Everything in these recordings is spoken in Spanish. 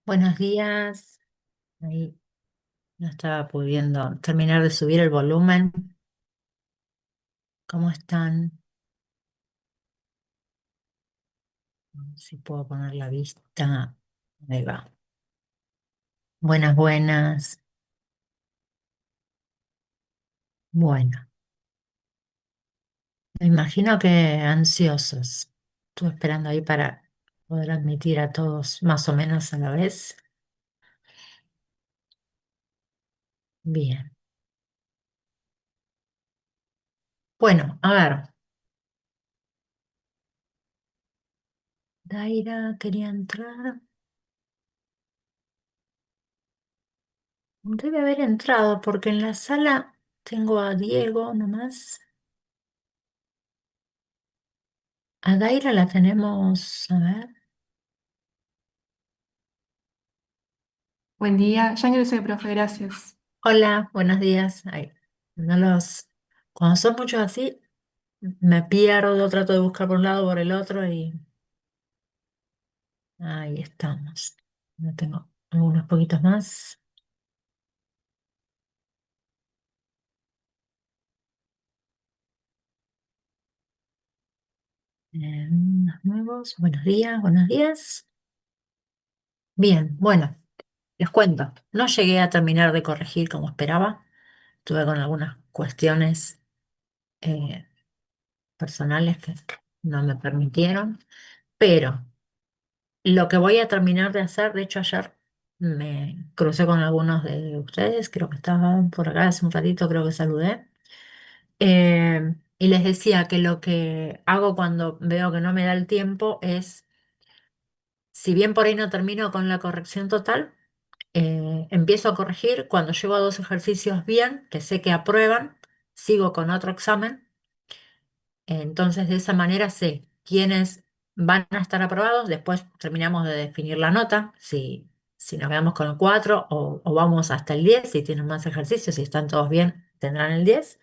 Buenos días. Ahí no estaba pudiendo terminar de subir el volumen. ¿Cómo están? A ver si puedo poner la vista. Ahí va. Buenas, buenas. Bueno, me imagino que ansiosos. Estuve esperando ahí para poder admitir a todos más o menos a la vez. Bien. Bueno, a ver. Daira quería entrar. Debe haber entrado porque en la sala tengo a Diego nomás. A Daira la tenemos, a ver. Buen día, ya ingresé, profe, gracias. Hola, buenos días. Ay, no los, cuando son muchos así, me pierdo, trato de buscar por un lado, por el otro y ahí estamos. No tengo algunos poquitos más. Unos nuevos. Buenos días, buenos días. Bien, bueno, les cuento. No llegué a terminar de corregir como esperaba. Tuve con algunas cuestiones eh, personales que no me permitieron, pero lo que voy a terminar de hacer, de hecho ayer me crucé con algunos de ustedes, creo que estaban por acá hace un ratito, creo que saludé, y les decía que lo que hago cuando veo que no me da el tiempo es, si bien por ahí no termino con la corrección total, empiezo a corregir, cuando llego a dos ejercicios bien, que sé que aprueban, sigo con otro examen. Entonces, de esa manera sé quiénes van a estar aprobados. Después terminamos de definir la nota, si nos quedamos con el 4 o vamos hasta el 10 si tienen más ejercicios, si están todos bien, tendrán el 10.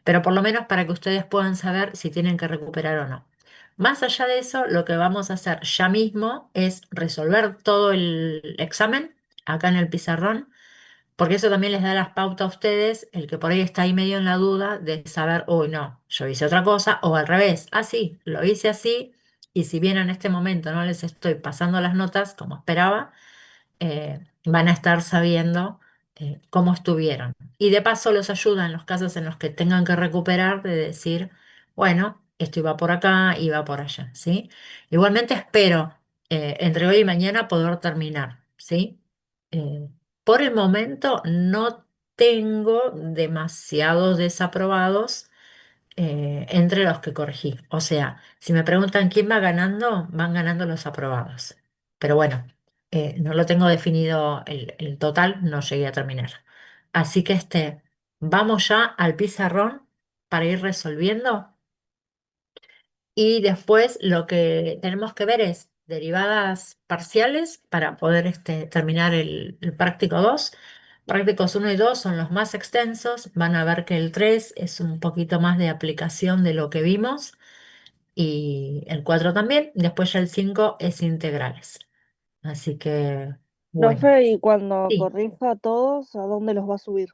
Pero por lo menos para que ustedes puedan saber si tienen que recuperar o no. Más allá de eso, lo que vamos a hacer ya mismo es resolver todo el examen acá en el pizarrón, porque eso también les da las pautas a ustedes, el que por ahí está ahí medio en la duda de saber, uy, no, yo hice otra cosa, o al revés, sí, lo hice así, y si bien en este momento no les estoy pasando las notas como esperaba, van a estar sabiendo cómo estuvieron. Y de paso los ayuda en los casos en los que tengan que recuperar, de decir, bueno, esto iba por acá, iba por allá, ¿sí? Igualmente espero entre hoy y mañana poder terminar, ¿sí? Eh, por el momento no tengo demasiados desaprobados entre los que corregí. O sea, si me preguntan quién va ganando, van ganando los aprobados. Pero bueno, no lo tengo definido el total, no llegué a terminar. Así que vamos ya al pizarrón para ir resolviendo. Y después lo que tenemos que ver es derivadas parciales para poder terminar el práctico 2. Prácticos uno y 2 son los más extensos. Van a ver que el 3 es un poquito más de aplicación de lo que vimos y el 4 también. Después ya el 5 es integrales. Así que, bueno, Profe, y cuando sí. corrija a todos, ¿a dónde los va a subir?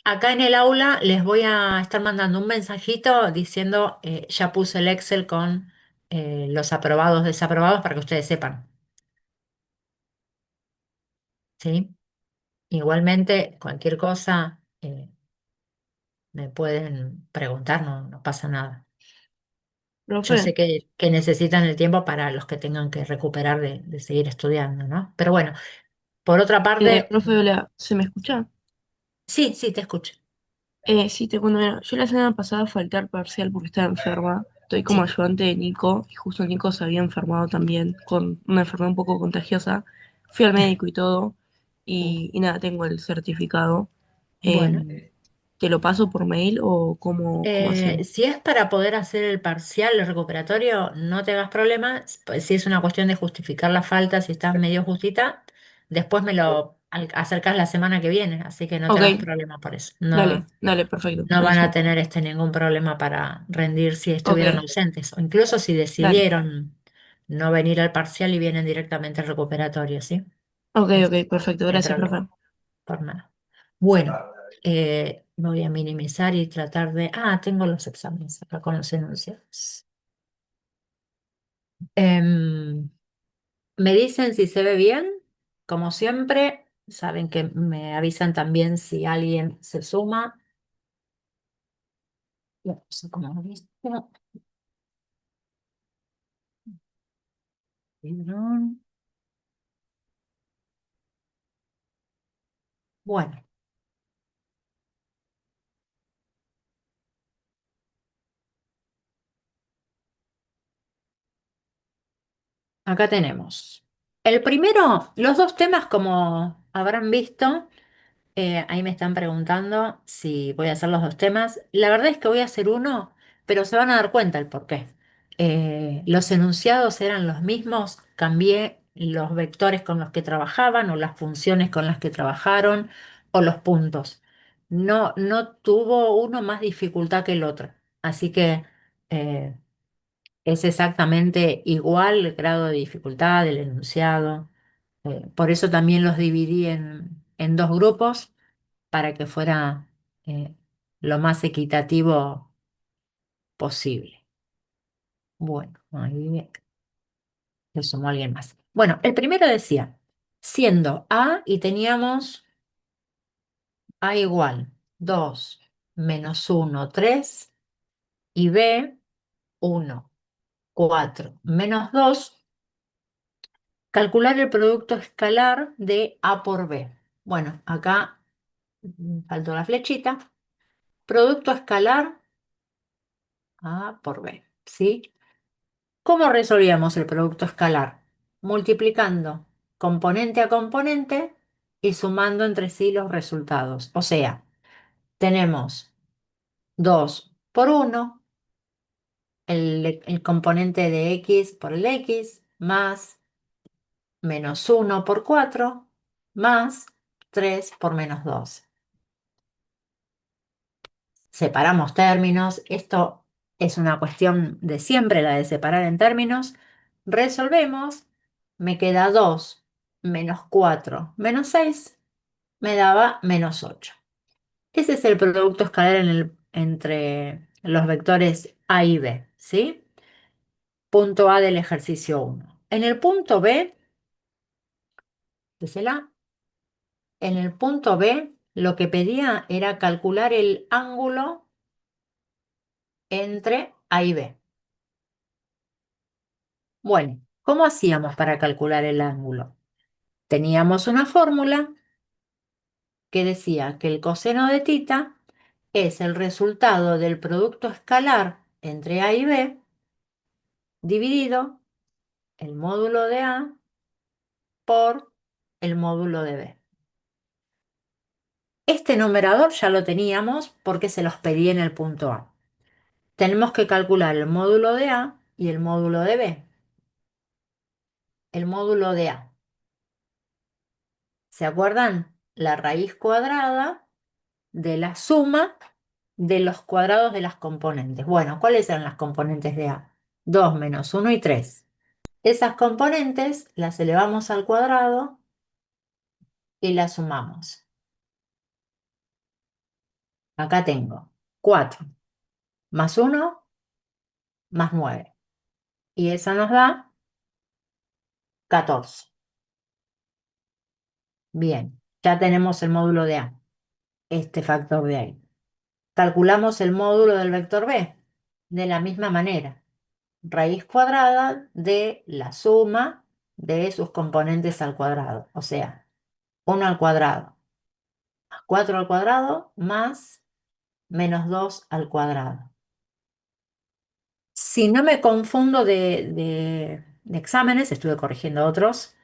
Acá en el aula les voy a estar mandando un mensajito diciendo, ya puse el Excel con los aprobados, desaprobados para que ustedes sepan, ¿sí? Igualmente, cualquier cosa me pueden preguntar, no, no pasa nada. Yo Profe, sé que necesitan el tiempo para los que tengan que recuperar de seguir estudiando, ¿no? Pero bueno, por otra parte, profe, hola, ¿se me escucha? sí, sí, te escucho. Sí, te cuento, mira, yo la semana pasada falté al parcial porque estaba enferma. Estoy como Sí, ayudante de Nico y justo Nico se había enfermado también con una enfermedad un poco contagiosa. Fui al médico y todo y nada, tengo el certificado. bueno. ¿Te lo paso por mail o cómo hacemos? Si es para poder hacer el parcial, el recuperatorio, no te hagas problemas. Pues si es una cuestión de justificar la falta, si estás medio justita, después me lo acercás la semana que viene, así que no te Ok, hagas problema por eso. dale, No, dale, perfecto, no van a buenísimo. tener ningún problema para rendir si Ok, estuvieron ausentes, o incluso si dale. decidieron no venir al parcial y vienen directamente al recuperatorio, ¿sí? Ok, Así, ok, perfecto. no hay Gracias, problema, profe. por nada. Bueno, voy a minimizar y tratar de... Ah, tengo los exámenes acá con los enunciados. Em, Me dicen si se ve bien. Como siempre, saben que me avisan también si alguien se suma. No sé cómo lo viste. Perdón. Bueno, acá tenemos. El primero, los dos temas, como habrán visto. Ahí me están preguntando si voy a hacer los dos temas. La verdad es que voy a hacer uno, pero se van a dar cuenta el por qué. Los enunciados eran los mismos, cambié los vectores con los que trabajaban o las funciones con las que trabajaron o los puntos. No, no tuvo uno más dificultad que el otro. Así que eh, es exactamente igual el grado de dificultad del enunciado. Por eso también los dividí en dos grupos para que fuera eh, lo más equitativo posible. Bueno, ahí le sumó alguien más. Bueno, el primero decía, siendo A y teníamos A igual 2 menos uno 3 y B 1 4 menos 2, calcular el producto escalar de A por B. Bueno, acá faltó la flechita. Producto escalar A por B, ¿sí? ¿Cómo resolvíamos el producto escalar? Multiplicando componente a componente y sumando entre sí los resultados. O sea, tenemos 2 por uno, el componente de x por el x, más menos uno por 4, más 3 por menos 2. Separamos términos. Esto es una cuestión de siempre, la de separar en términos. Resolvemos. Me queda 2 menos 4 menos 6. Me daba menos 8. Ese es el producto escalar entre los vectores A y B, ¿sí? Punto A del ejercicio uno. En el punto B, désela, en el punto B, lo que pedía era calcular el ángulo entre A y B. Bueno, ¿cómo hacíamos para calcular el ángulo? Teníamos una fórmula que decía que el coseno de tita es el resultado del producto escalar entre A y B dividido el módulo de A por el módulo de B. Este numerador ya lo teníamos porque se los pedí en el punto A. Tenemos que calcular el módulo de A y el módulo de B. El módulo de A. ¿Se acuerdan? La raíz cuadrada de la suma de los cuadrados de las componentes. Bueno, ¿cuáles eran las componentes de A? 2 menos uno y 3. Esas componentes las elevamos al cuadrado y las sumamos. Acá tengo 4 más uno más 9. Y eso nos da 14. Bien, ya tenemos el módulo de A, este factor de ahí. Calculamos el módulo del vector B de la misma manera. Raíz cuadrada de la suma de sus componentes al cuadrado. O sea, 1 al cuadrado más 4 al cuadrado más menos 2 al cuadrado. Si no me confundo de exámenes, estuve corrigiendo otros.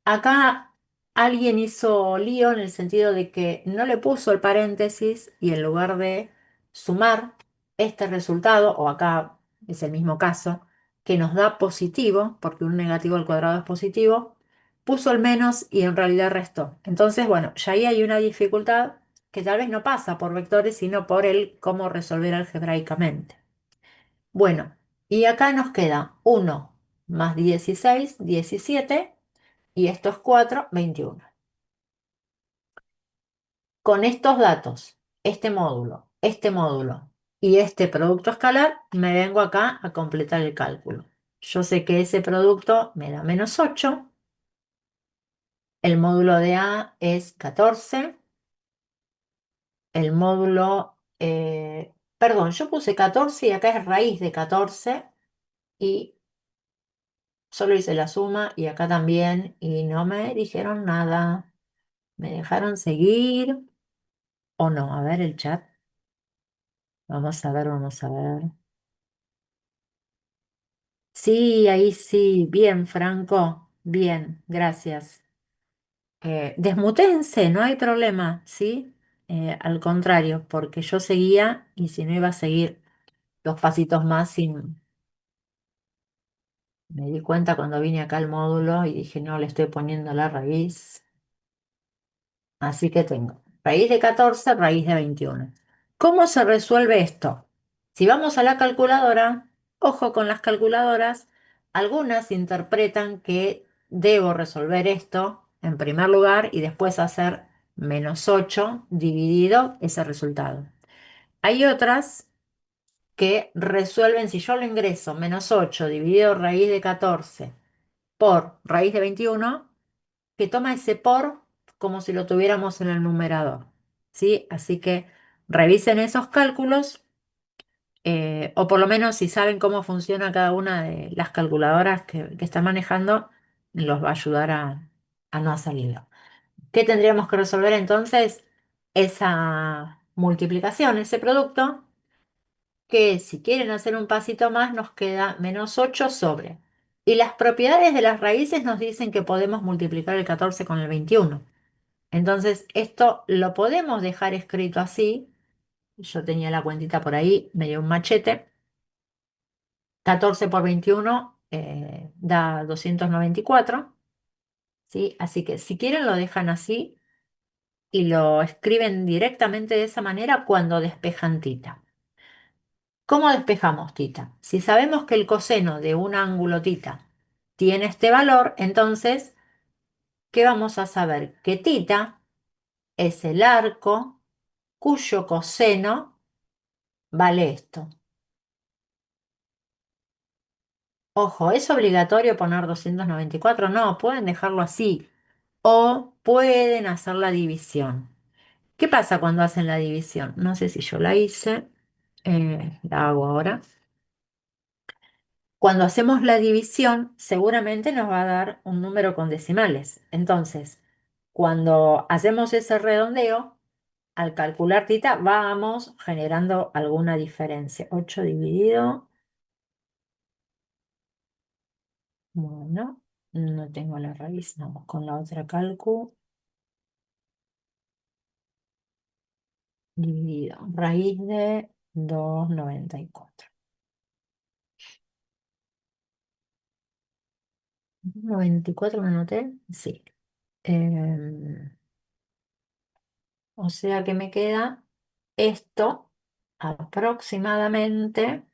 Acá alguien hizo lío en el sentido de que no le puso el paréntesis y en lugar de sumar este resultado, o acá es el mismo caso, que nos da positivo, porque un negativo al cuadrado es positivo, puso el menos y en realidad restó. Entonces, bueno, ya ahí hay una dificultad que tal vez no pasa por vectores, sino por el cómo resolver algebraicamente. Bueno, y acá nos queda uno más 16, 17. y esto es 4, 21. Con estos datos, este módulo y este producto escalar, me vengo acá a completar el cálculo. Yo sé que ese producto me da -8, el módulo de A es 14, el módulo, perdón, yo puse 14 y acá es raíz de 14 y solo hice la suma y acá también y no me dijeron nada. ¿Me dejaron seguir o no? A ver el chat. Vamos a ver, vamos a ver. Sí, ahí sí. Bien, Franco. Bien, gracias. Desmuténse, no hay problema, ¿sí? Al contrario, porque yo seguía y si no iba a seguir dos pasitos más sin... Me di cuenta cuando vine acá al módulo y dije, no, le estoy poniendo la raíz. Así que tengo raíz de 14, raíz de 21. ¿Cómo se resuelve esto? Si vamos a la calculadora, ojo con las calculadoras, algunas interpretan que debo resolver esto en primer lugar y después hacer -8 dividido ese resultado. Hay otras que resuelven, si yo lo ingreso, -8 dividido raíz de 14 por raíz de 21, que toma ese por como si lo tuviéramos en el numerador, ¿sí? Así que revisen esos cálculos, o por lo menos si saben cómo funciona cada una de las calculadoras que están manejando, los va a ayudar a no hacerlo. ¿Qué tendríamos que resolver entonces? Esa multiplicación, ese producto, que si quieren hacer un pasito más nos queda -8 sobre. Y las propiedades de las raíces nos dicen que podemos multiplicar el 14 con el 21. Entonces, esto lo podemos dejar escrito así. Yo tenía la cuentita por ahí, me dio un machete. 14 por 21 da 294, ¿sí? Así que si quieren lo dejan así y lo escriben directamente de esa manera cuando despejan tita. ¿Cómo despejamos tita? Si sabemos que el coseno de un ángulo tita tiene este valor, entonces, ¿qué vamos a saber? Que tita es el arco cuyo coseno vale esto. Ojo, ¿es obligatorio poner 294? No, pueden dejarlo así. O pueden hacer la división. ¿Qué pasa cuando hacen la división? No sé si yo la hice. La hago ahora. Cuando hacemos la división, seguramente nos va a dar un número con decimales. Entonces, cuando hacemos ese redondeo, al calcular tita, vamos generando alguna diferencia. 8 dividido. Bueno, no tengo la raíz, vamos con la otra cálculo. Dividido, raíz de 2,94. 94 me anoté, sí. Em, o sea que me queda esto aproximadamente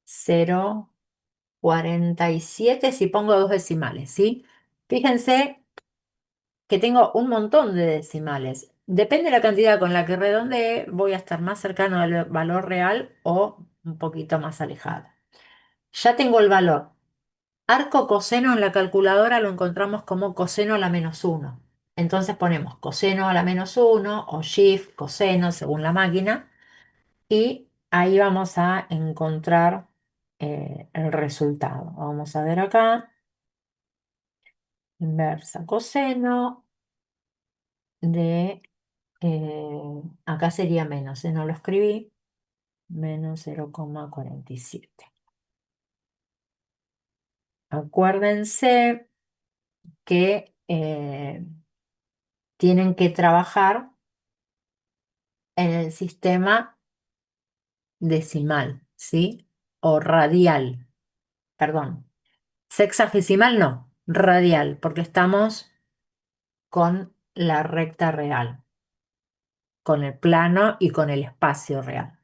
0,47 si pongo dos decimales, ¿sí? Fíjense que tengo un montón de decimales. Depende de la cantidad con la que redondee, voy a estar más cercano al valor real o un poquito más alejado. Ya tengo el valor. Arco coseno en la calculadora lo encontramos como coseno a la -1. Entonces ponemos coseno a la -1 o shift coseno según la máquina y ahí vamos a encontrar el resultado. Vamos a ver acá, inversa coseno de, acá sería menos, no lo escribí, -0,47. Acuérdense que tienen que trabajar en el sistema decimal, ¿sí? O radial, perdón. Sexagesimal no, radial, porque estamos con la recta real, con el plano y con el espacio real.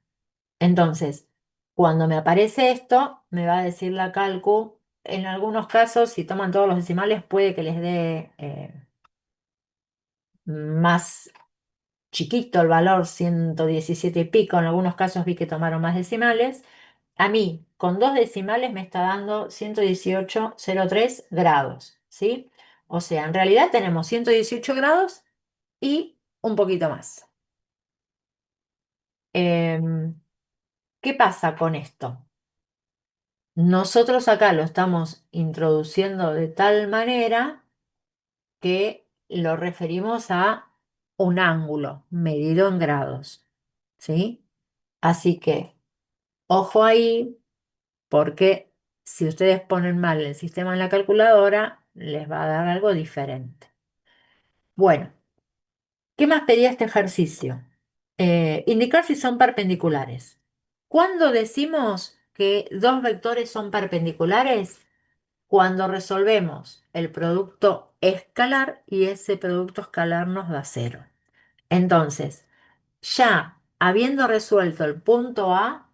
Entonces, cuando me aparece esto, me va a decir la calcu en algunos casos, si toman todos los decimales, puede que les dé más chiquito el valor, 117 y pico. En algunos casos vi que tomaron más decimales. A mí, con dos decimales me está dando 118,03 grados, ¿sí? O sea, en realidad tenemos 118 grados y un poquito más. Em, ¿Qué pasa con esto? Nosotros acá lo estamos introduciendo de tal manera que lo referimos a un ángulo medido en grados, ¿sí? Así que, ojo ahí, porque si ustedes ponen mal el sistema en la calculadora, les va a dar algo diferente. Bueno, ¿qué más pedía este ejercicio? Indicar si son perpendiculares. ¿Cuándo decimos que dos vectores son perpendiculares? Cuando resolvemos el producto escalar y ese producto escalar nos da cero. Entonces, ya habiendo resuelto el punto A,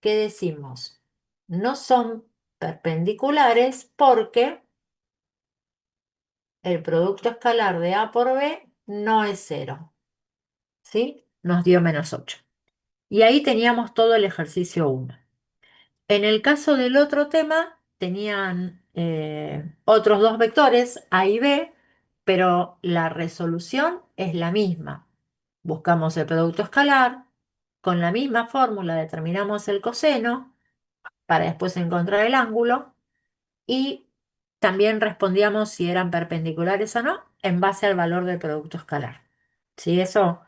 ¿qué decimos? No son perpendiculares porque el producto escalar de A por B no es cero, ¿sí? Nos dio -8. Y ahí teníamos todo el ejercicio 1. En el caso del otro tema, tenían otros dos vectores, A y B, pero la resolución es la misma. Buscamos el producto escalar, con la misma fórmula determinamos el coseno para después encontrar el ángulo y también respondíamos si eran perpendiculares o no en base al valor del producto escalar. ¿Sí? Eso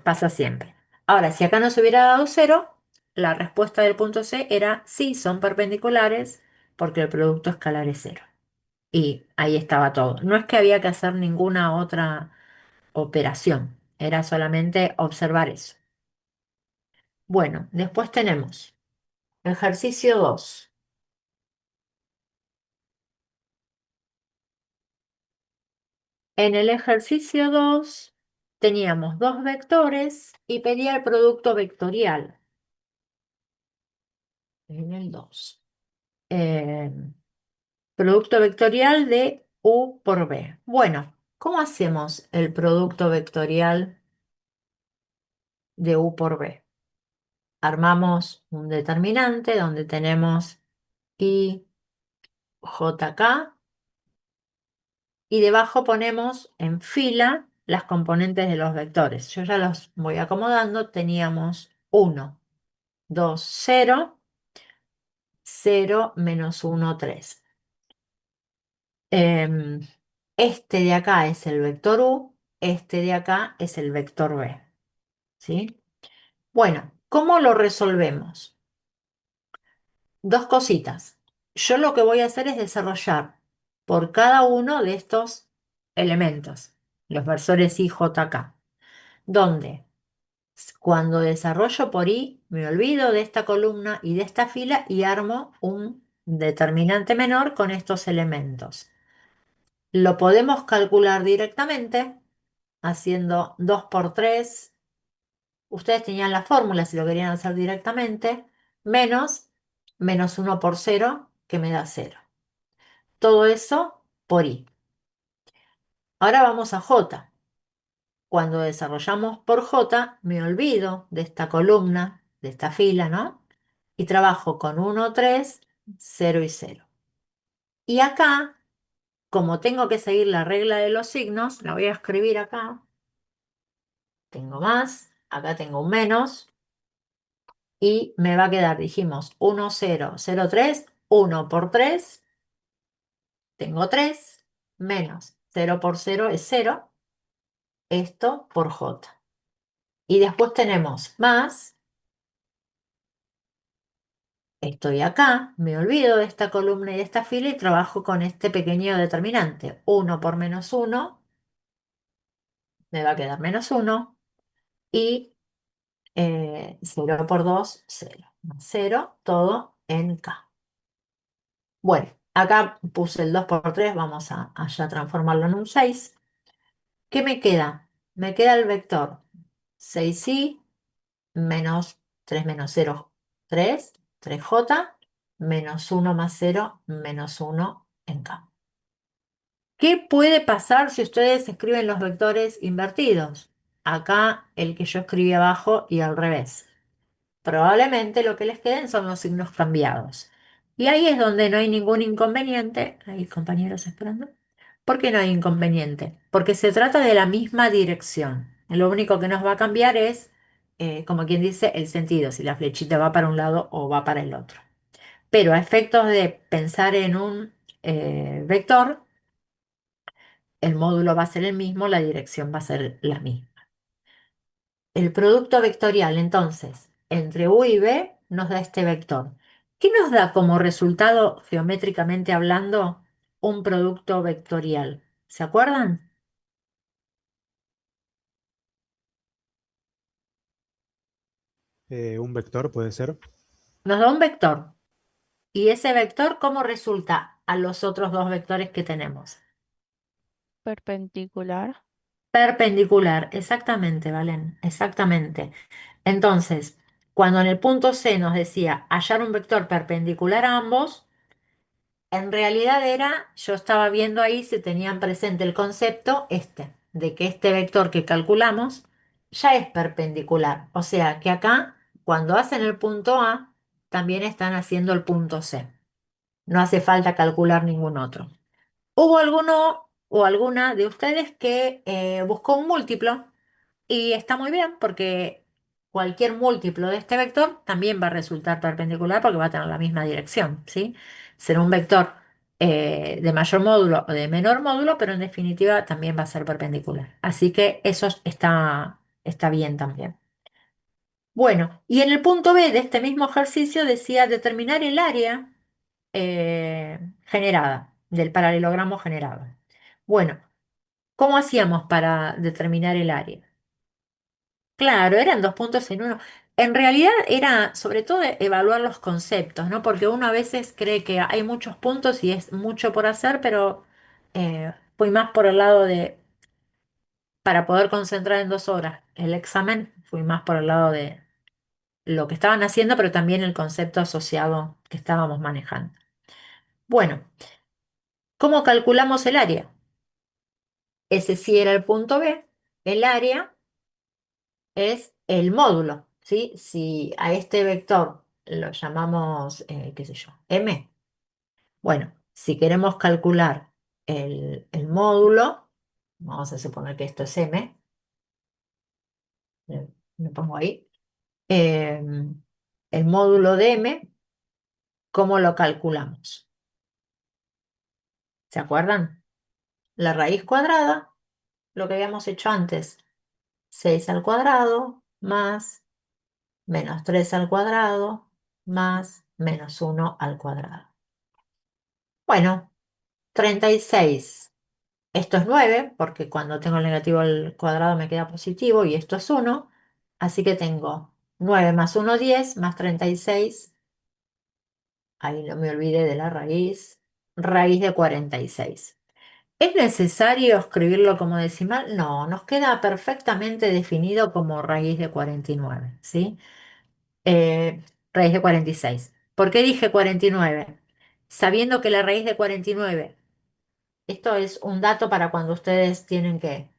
pasa siempre. Ahora, si acá nos hubiera dado cero, la respuesta del punto C era sí, son perpendiculares porque el producto escalar es cero. Y ahí estaba todo. No es que había que hacer ninguna otra operación, era solamente observar eso. Bueno, después tenemos ejercicio 2. En el ejercicio 2 teníamos dos vectores y pedía el producto vectorial en el 2. Eh, Producto vectorial de U por B. Bueno, ¿cómo hacemos el producto vectorial de U por B? Armamos un determinante donde tenemos I, J, K y debajo ponemos en fila las componentes de los vectores. Yo ya los voy acomodando. Teníamos 1, 2, 0, 0, -1, 3. Em, este de acá es el vector U, este de acá es el vector B. ¿Sí? Bueno, ¿cómo lo resolvemos? Dos cositas. Yo lo que voy a hacer es desarrollar por cada uno de estos elementos, los versores I, J, K, donde cuando desarrollo por I, me olvido de esta columna y de esta fila y armo un determinante menor con estos elementos. Lo podemos calcular directamente haciendo 2 por 3. Ustedes tenían la fórmula si lo querían hacer directamente, menos -1 por 0, que me da 0. Todo eso por I. Ahora vamos a J. Cuando desarrollamos por J, me olvido de esta columna, de esta fila, ¿no? Y trabajo con 1, 3, 0 y 0. Y acá, como tengo que seguir la regla de los signos, la voy a escribir acá. Tengo más, acá tengo un menos. Y me va a quedar, dijimos, 1, 0, 0, 3, 1 por 3, tengo 3, menos 0 por 0 es 0, esto por J. Y después tenemos más, estoy acá, me olvido de esta columna y de esta fila y trabajo con este pequeño determinante. 1 por -1 me va a quedar -1 y 0 por 2, 0. 0, todo en K. Bueno, acá puse el 2 por 3, vamos a ya transformarlo en un 6. ¿Qué me queda? Me queda el vector 6i menos 3 menos 0, 3, 3j, menos uno más cero, menos uno en K. ¿Qué puede pasar si ustedes escriben los vectores invertidos? Acá el que yo escribí abajo y al revés. Probablemente lo que les queden son los signos cambiados. Y ahí es donde no hay ningún inconveniente. Hay compañeros esperando. ¿Por qué no hay inconveniente? Porque se trata de la misma dirección. Lo único que nos va a cambiar es, como quien dice, el sentido, si la flechita va para un lado o va para el otro. Pero a efectos de pensar en un vector, el módulo va a ser el mismo, la dirección va a ser la misma. El producto vectorial, entonces, entre U y B nos da este vector. ¿Qué nos da como resultado, geométricamente hablando, un producto vectorial? ¿Se acuerdan? Un vector puede ser. Nos da un vector. ¿Y ese vector cómo resulta a los otros dos vectores que tenemos? Perpendicular. Perpendicular, exactamente, Valen, exactamente. Entonces, cuando en el punto C nos decía hallar un vector perpendicular a ambos, en realidad era, yo estaba viendo ahí si tenían presente el concepto este, de que este vector que calculamos ya es perpendicular. O sea que acá, cuando hacen el punto A, también están haciendo el punto C. No hace falta calcular ningún otro. ¿Hubo alguno o alguna de ustedes que buscó un múltiplo? Y está muy bien porque cualquier múltiplo de este vector también va a resultar perpendicular porque va a tener la misma dirección, ¿sí? Será un vector de mayor módulo o de menor módulo, pero en definitiva también va a ser perpendicular. Así que eso está bien también. Bueno, y en el punto B de este mismo ejercicio decía determinar el área generada, del paralelogramo generado. Bueno, ¿cómo hacíamos para determinar el área? Claro, eran dos puntos en uno. En realidad era sobre todo evaluar los conceptos, ¿no? Porque uno a veces cree que hay muchos puntos y es mucho por hacer, pero fui más por el lado de, para poder concentrar en 2 horas el examen, fui más por el lado de lo que estaban haciendo, pero también el concepto asociado que estábamos manejando. Bueno, ¿cómo calculamos el área? Ese sí era el punto B. El área es el módulo, ¿sí? Si a este vector lo llamamos, qué sé yo, m, bueno, si queremos calcular el módulo, vamos a suponer que esto es m, lo pongo ahí, eh, el módulo de m, ¿cómo lo calculamos? ¿Se acuerdan? La raíz cuadrada, lo que habíamos hecho antes, 6 al cuadrado más menos 3 al cuadrado más menos uno al cuadrado. Bueno, 36. Esto es 9 porque cuando tengo el negativo al cuadrado me queda positivo y esto es uno. Así que tengo 9 más uno 10 más 36. Ahí no me olvidé de la raíz. Raíz de 46. ¿Es necesario escribirlo como decimal? No, nos queda perfectamente definido como raíz de 49, ¿sí? eh, Raíz de 46. ¿Por qué dije 49? Sabiendo que la raíz de 49, esto es un dato para cuando ustedes tienen que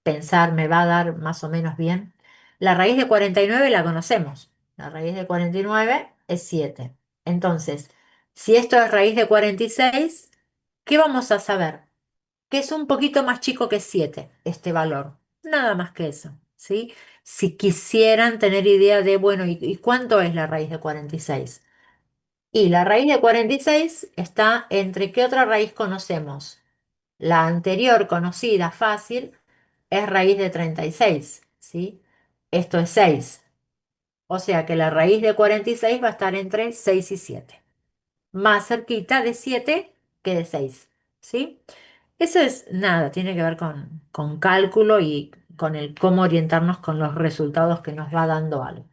pensar, me va a dar más o menos bien. La raíz de 49 la conocemos. La raíz de 49 es 7. Entonces, si esto es raíz de 46, ¿qué vamos a saber? Que es un poquito más chico que 7 este valor. Nada más que eso, ¿sí? Si quisieran tener idea de, bueno, ¿y cuánto es la raíz de 46? Y la raíz de 46 está entre qué otra raíz conocemos. La anterior conocida, fácil, es raíz de 36, ¿sí? Esto es 6. O sea que la raíz de 46 va a estar entre 6 y 7. Más cerquita de 7 que de 6, ¿sí? Eso es nada, tiene que ver con cálculo y con el cómo orientarnos con los resultados que nos va dando algo.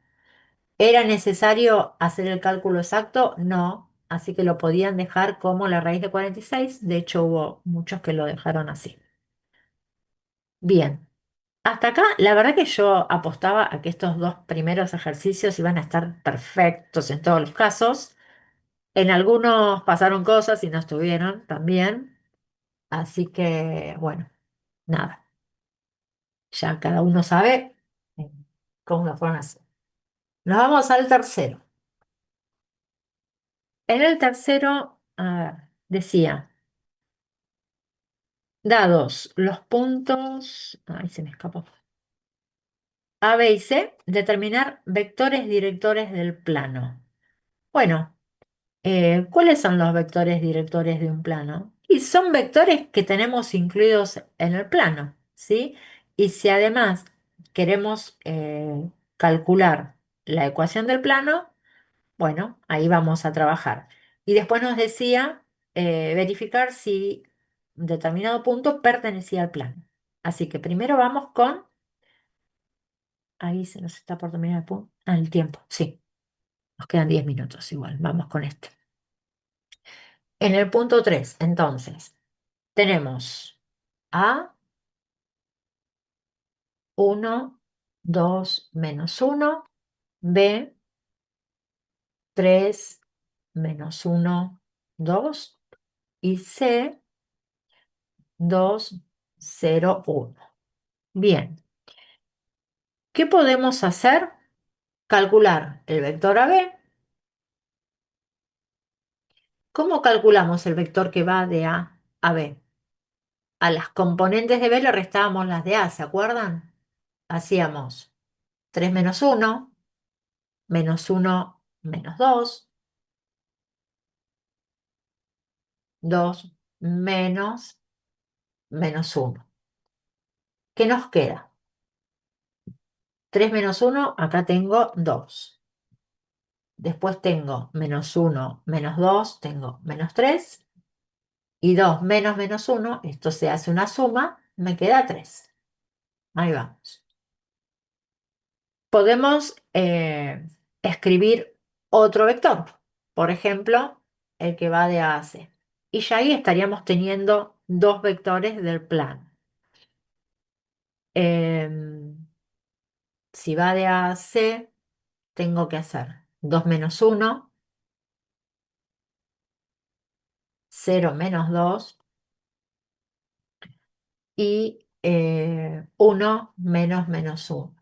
¿Era necesario hacer el cálculo exacto? No, así que lo podían dejar como la raíz de 46. De hecho, hubo muchos que lo dejaron así. Bien, hasta acá la verdad que yo apostaba a que estos dos primeros ejercicios iban a estar perfectos en todos los casos. En algunos pasaron cosas y no estuvieron también. Así que, bueno, nada. Ya cada uno sabe eh, cómo lo fueron a hacer. Nos vamos al tercero. En el tercero, decía, dados los puntos, ay, se me escapó. A, B y C, determinar vectores directores del plano. Bueno, ¿cuáles son los vectores directores de un plano? Y son vectores que tenemos incluidos en el plano, ¿sí? Y si además queremos calcular la ecuación del plano, bueno, ahí vamos a trabajar. Y después nos decía verificar si determinado punto pertenecía al plano. Así que primero vamos con, ahí se nos está por terminar el tiempo, sí, nos quedan 10 minutos igual, vamos con este. En el punto 3, entonces, tenemos A, 1, 2, -1, B, 3, -1, 2 y C, 2, 0, 1. Bien, ¿qué podemos hacer? Calcular el vector AB. ¿Cómo calculamos el vector que va de A a B? A las componentes de B le restábamos las de A, ¿se acuerdan? Hacíamos 3 menos 1, menos 1 menos 2, 2 menos menos 1. ¿Qué nos queda? 3 menos 1, acá tengo 2. Después tengo menos 1 menos 2, tengo menos 3. Y 2 menos menos 1, esto se hace una suma, me queda 3. Ahí vamos. Podemos escribir otro vector, por ejemplo, el que va de A a C. Y ya ahí estaríamos teniendo dos vectores del plano. Em, si va de A a C, tengo que hacer 2 menos 1, 0 menos 2 y 1 menos menos 1.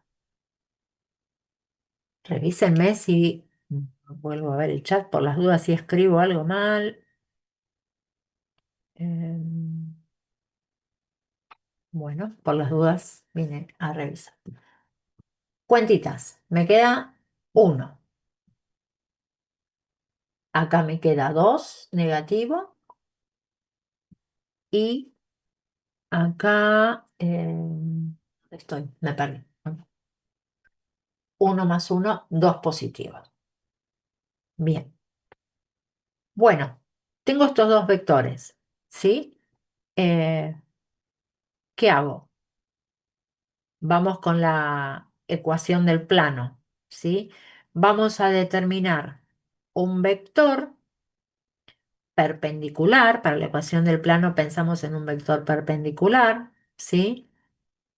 Revísenme si vuelvo a ver el chat por las dudas si escribo algo mal. Em, bueno, por las dudas vine a revisar. Cuentitas, me queda 1. Acá me queda 2 negativo y acá estoy, me perdí. 1 más 1, 2 positivos. Bien. Bueno, tengo estos dos vectores, ¿sí? Eh, ¿Qué hago? Vamos con la ecuación del plano, ¿sí? Vamos a determinar un vector perpendicular. Para la ecuación del plano pensamos en un vector perpendicular, ¿sí?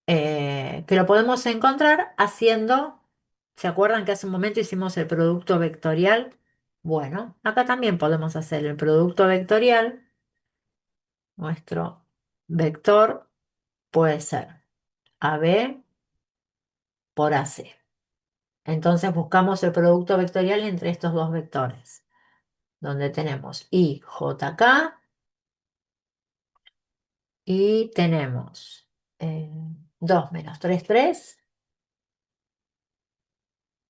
Que lo podemos encontrar haciendo, ¿se acuerdan que hace un momento hicimos el producto vectorial? Bueno, acá también podemos hacer el producto vectorial. Nuestro vector puede ser AB por AC. Entonces buscamos el producto vectorial entre estos dos vectores, donde tenemos IJK y tenemos 2 menos 3 3,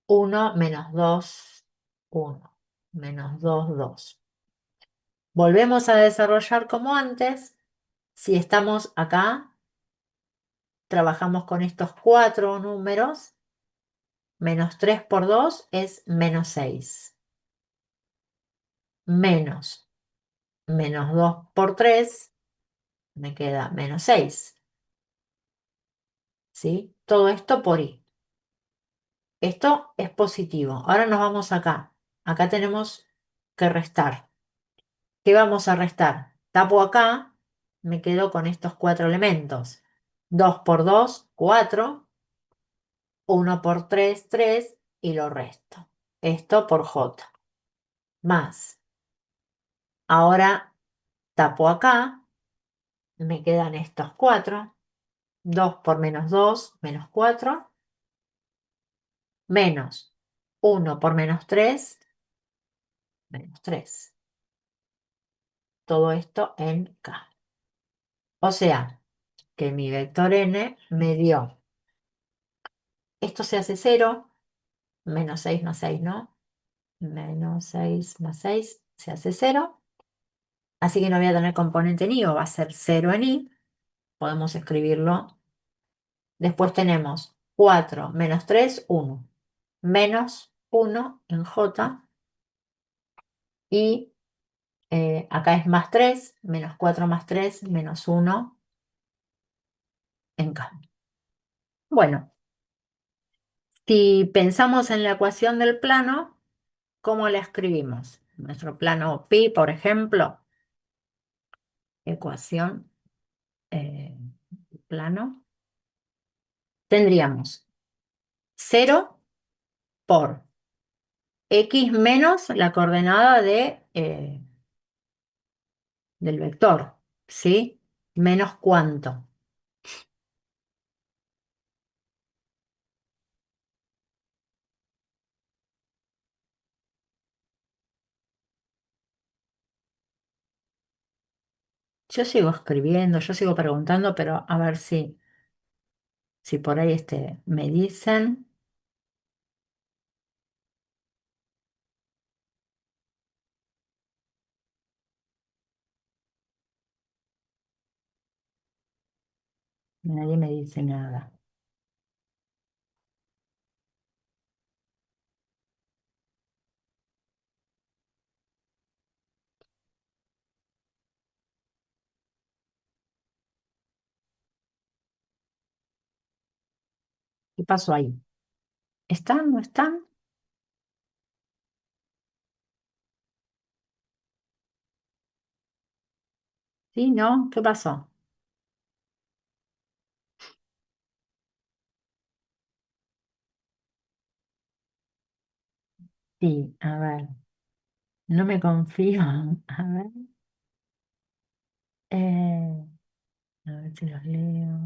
1 menos 2 1, menos 2 2. Volvemos a desarrollar como antes. Si estamos acá, trabajamos con estos cuatro números. Menos 3 por 2 es menos 6. Menos menos 2 por 3 me queda menos 6. ¿Sí? Todo esto por I. Esto es positivo. Ahora nos vamos acá. Acá tenemos que restar. ¿Qué vamos a restar? Tapo acá, me quedo con estos cuatro elementos. 2 por 2, 4. 1 por 3, 3 y lo resto. Esto por J. Más Ahora tapo acá, me quedan estos 4. 2 por menos 2 menos 4 menos 1 por menos 3 menos 3. Todo esto en K. O sea, que mi vector n me dio, esto se hace 0, menos 6 más 6, ¿no? Menos 6 más 6 se hace 0. Así que no voy a tener componente en i, o va a ser 0 en i. Podemos escribirlo. Después tenemos 4 menos 3, 1. Menos 1 en j. Y acá es más 3, menos 4 más 3, menos 1 en k. Bueno, si pensamos en la ecuación del plano, ¿cómo la escribimos? Nuestro plano pi, por ejemplo, ecuación eh, plano, tendríamos 0 por x menos la coordenada del vector, ¿sí? ¿Menos cuánto? Yo sigo escribiendo, yo sigo preguntando, pero a ver si por ahí me dicen. Nadie me dice nada. ¿Qué pasó ahí? ¿Están? ¿No están? ¿Sí? ¿No? ¿Qué pasó? Sí, a ver, no me confío. A ver, eh, a ver si los leo.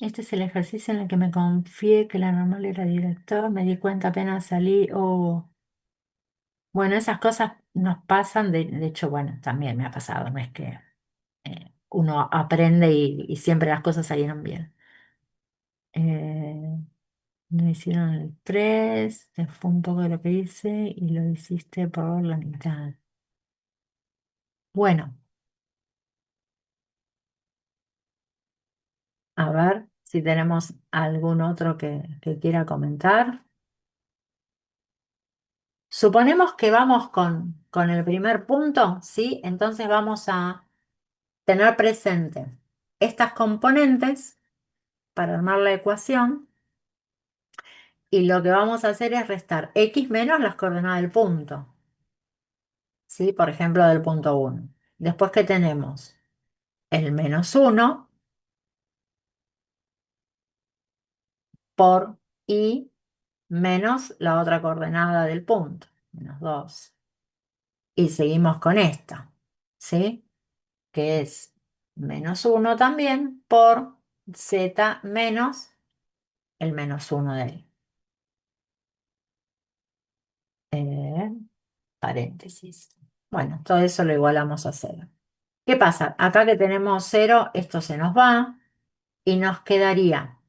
Este es el ejercicio en el que me confié que la normal era director. Me di cuenta apenas salí. Bueno, esas cosas nos pasan. De hecho, bueno, también me ha pasado. No es que uno aprende y siempre las cosas salieron bien. Eh, Me hicieron el 3, fue un poco de lo que hice y lo hiciste por la mitad. Bueno, a ver si tenemos algún otro que quiera comentar. Suponemos que vamos con el primer punto, ¿sí? Entonces vamos a tener presente estas componentes para armar la ecuación, y lo que vamos a hacer es restar x menos las coordenadas del punto, ¿sí? Por ejemplo, del punto 1. Después que tenemos el menos 1 por y menos la otra coordenada del punto, menos 2. Y seguimos con esta, ¿sí? Que es menos 1 también por z menos el menos 1 de ahí. Eh, Paréntesis. Bueno, todo eso lo igualamos a 0. ¿Qué pasa? Acá que tenemos 0, esto se nos va y nos quedaría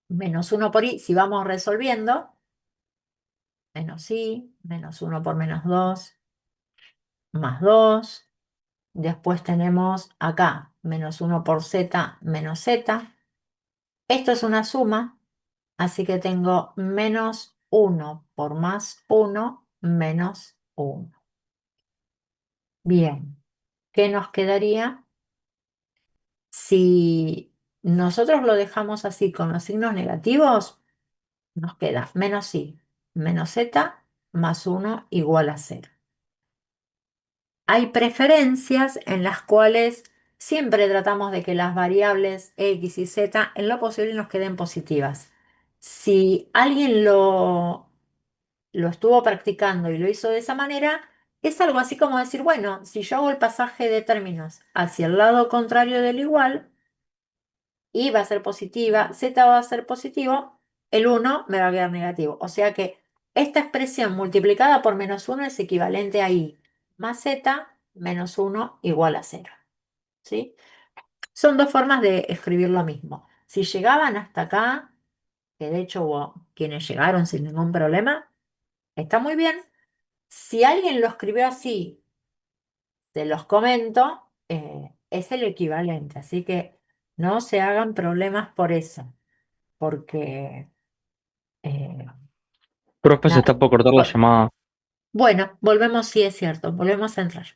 menos 1 por i. Si vamos resolviendo, menos i, menos 1 por menos 2 más 2. Después tenemos acá menos 1 por z menos z. Esto es una suma, así que tengo menos 1 por más 1 menos 1. Bien, ¿qué nos quedaría? Si nosotros lo dejamos así con los signos negativos, nos queda menos i menos z más 1 igual a 0. Hay preferencias en las cuales siempre tratamos de que las variables x y z en lo posible nos queden positivas. Si alguien lo estuvo practicando y lo hizo de esa manera, es algo así como decir, bueno, si yo hago el pasaje de términos hacia el lado contrario del igual, y va a ser positiva, z va a ser positivo, el uno me va a quedar negativo. O sea que esta expresión multiplicada por -1 es equivalente a i más z menos uno igual a cero. ¿Sí? Son dos formas de escribir lo mismo. Si llegaban hasta acá, que de hecho hubo quienes llegaron sin ningún problema, está muy bien. Si alguien lo escribió así, te los comento, es el equivalente. Así que no se hagan problemas por eso, porque eh, Profe, se nada. está por cortar la llamada. Bueno, volvemos, sí es cierto, volvemos a entrar.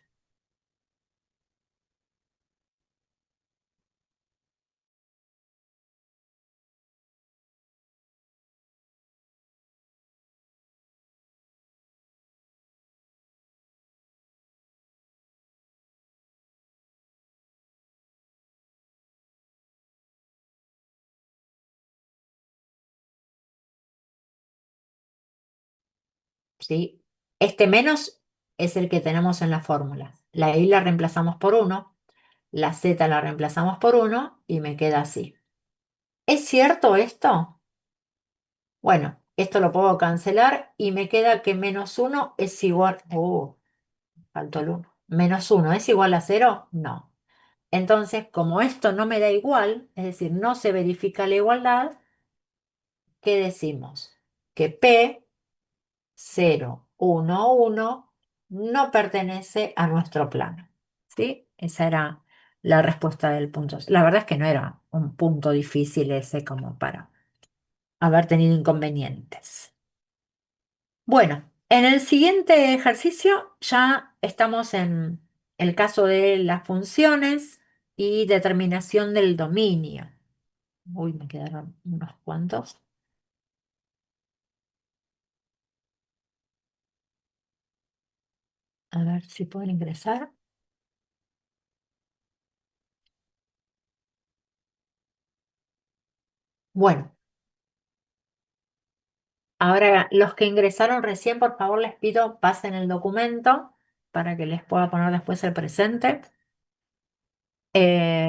¿Sí? Este menos es el que tenemos en la fórmula. La i la reemplazamos por uno, la z la reemplazamos por uno y me queda así. ¿Es cierto esto? Bueno, esto lo puedo cancelar y me queda que -1 es igual... faltó el 1. -1 es igual a cero. No. Entonces, como esto no me da igual, es decir, no se verifica la igualdad, ¿qué decimos? Que P 0, 1, 1 no pertenece a nuestro plano. ¿Sí? Esa era la respuesta del punto. La verdad es que no era un punto difícil ese como para haber tenido inconvenientes. Bueno, en el siguiente ejercicio ya estamos en el caso de las funciones y determinación del dominio. Uy, me quedaron unos cuantos. A ver si pueden ingresar. Bueno, ahora los que ingresaron recién, por favor, les pido pasen el documento para que les pueda poner después el presente.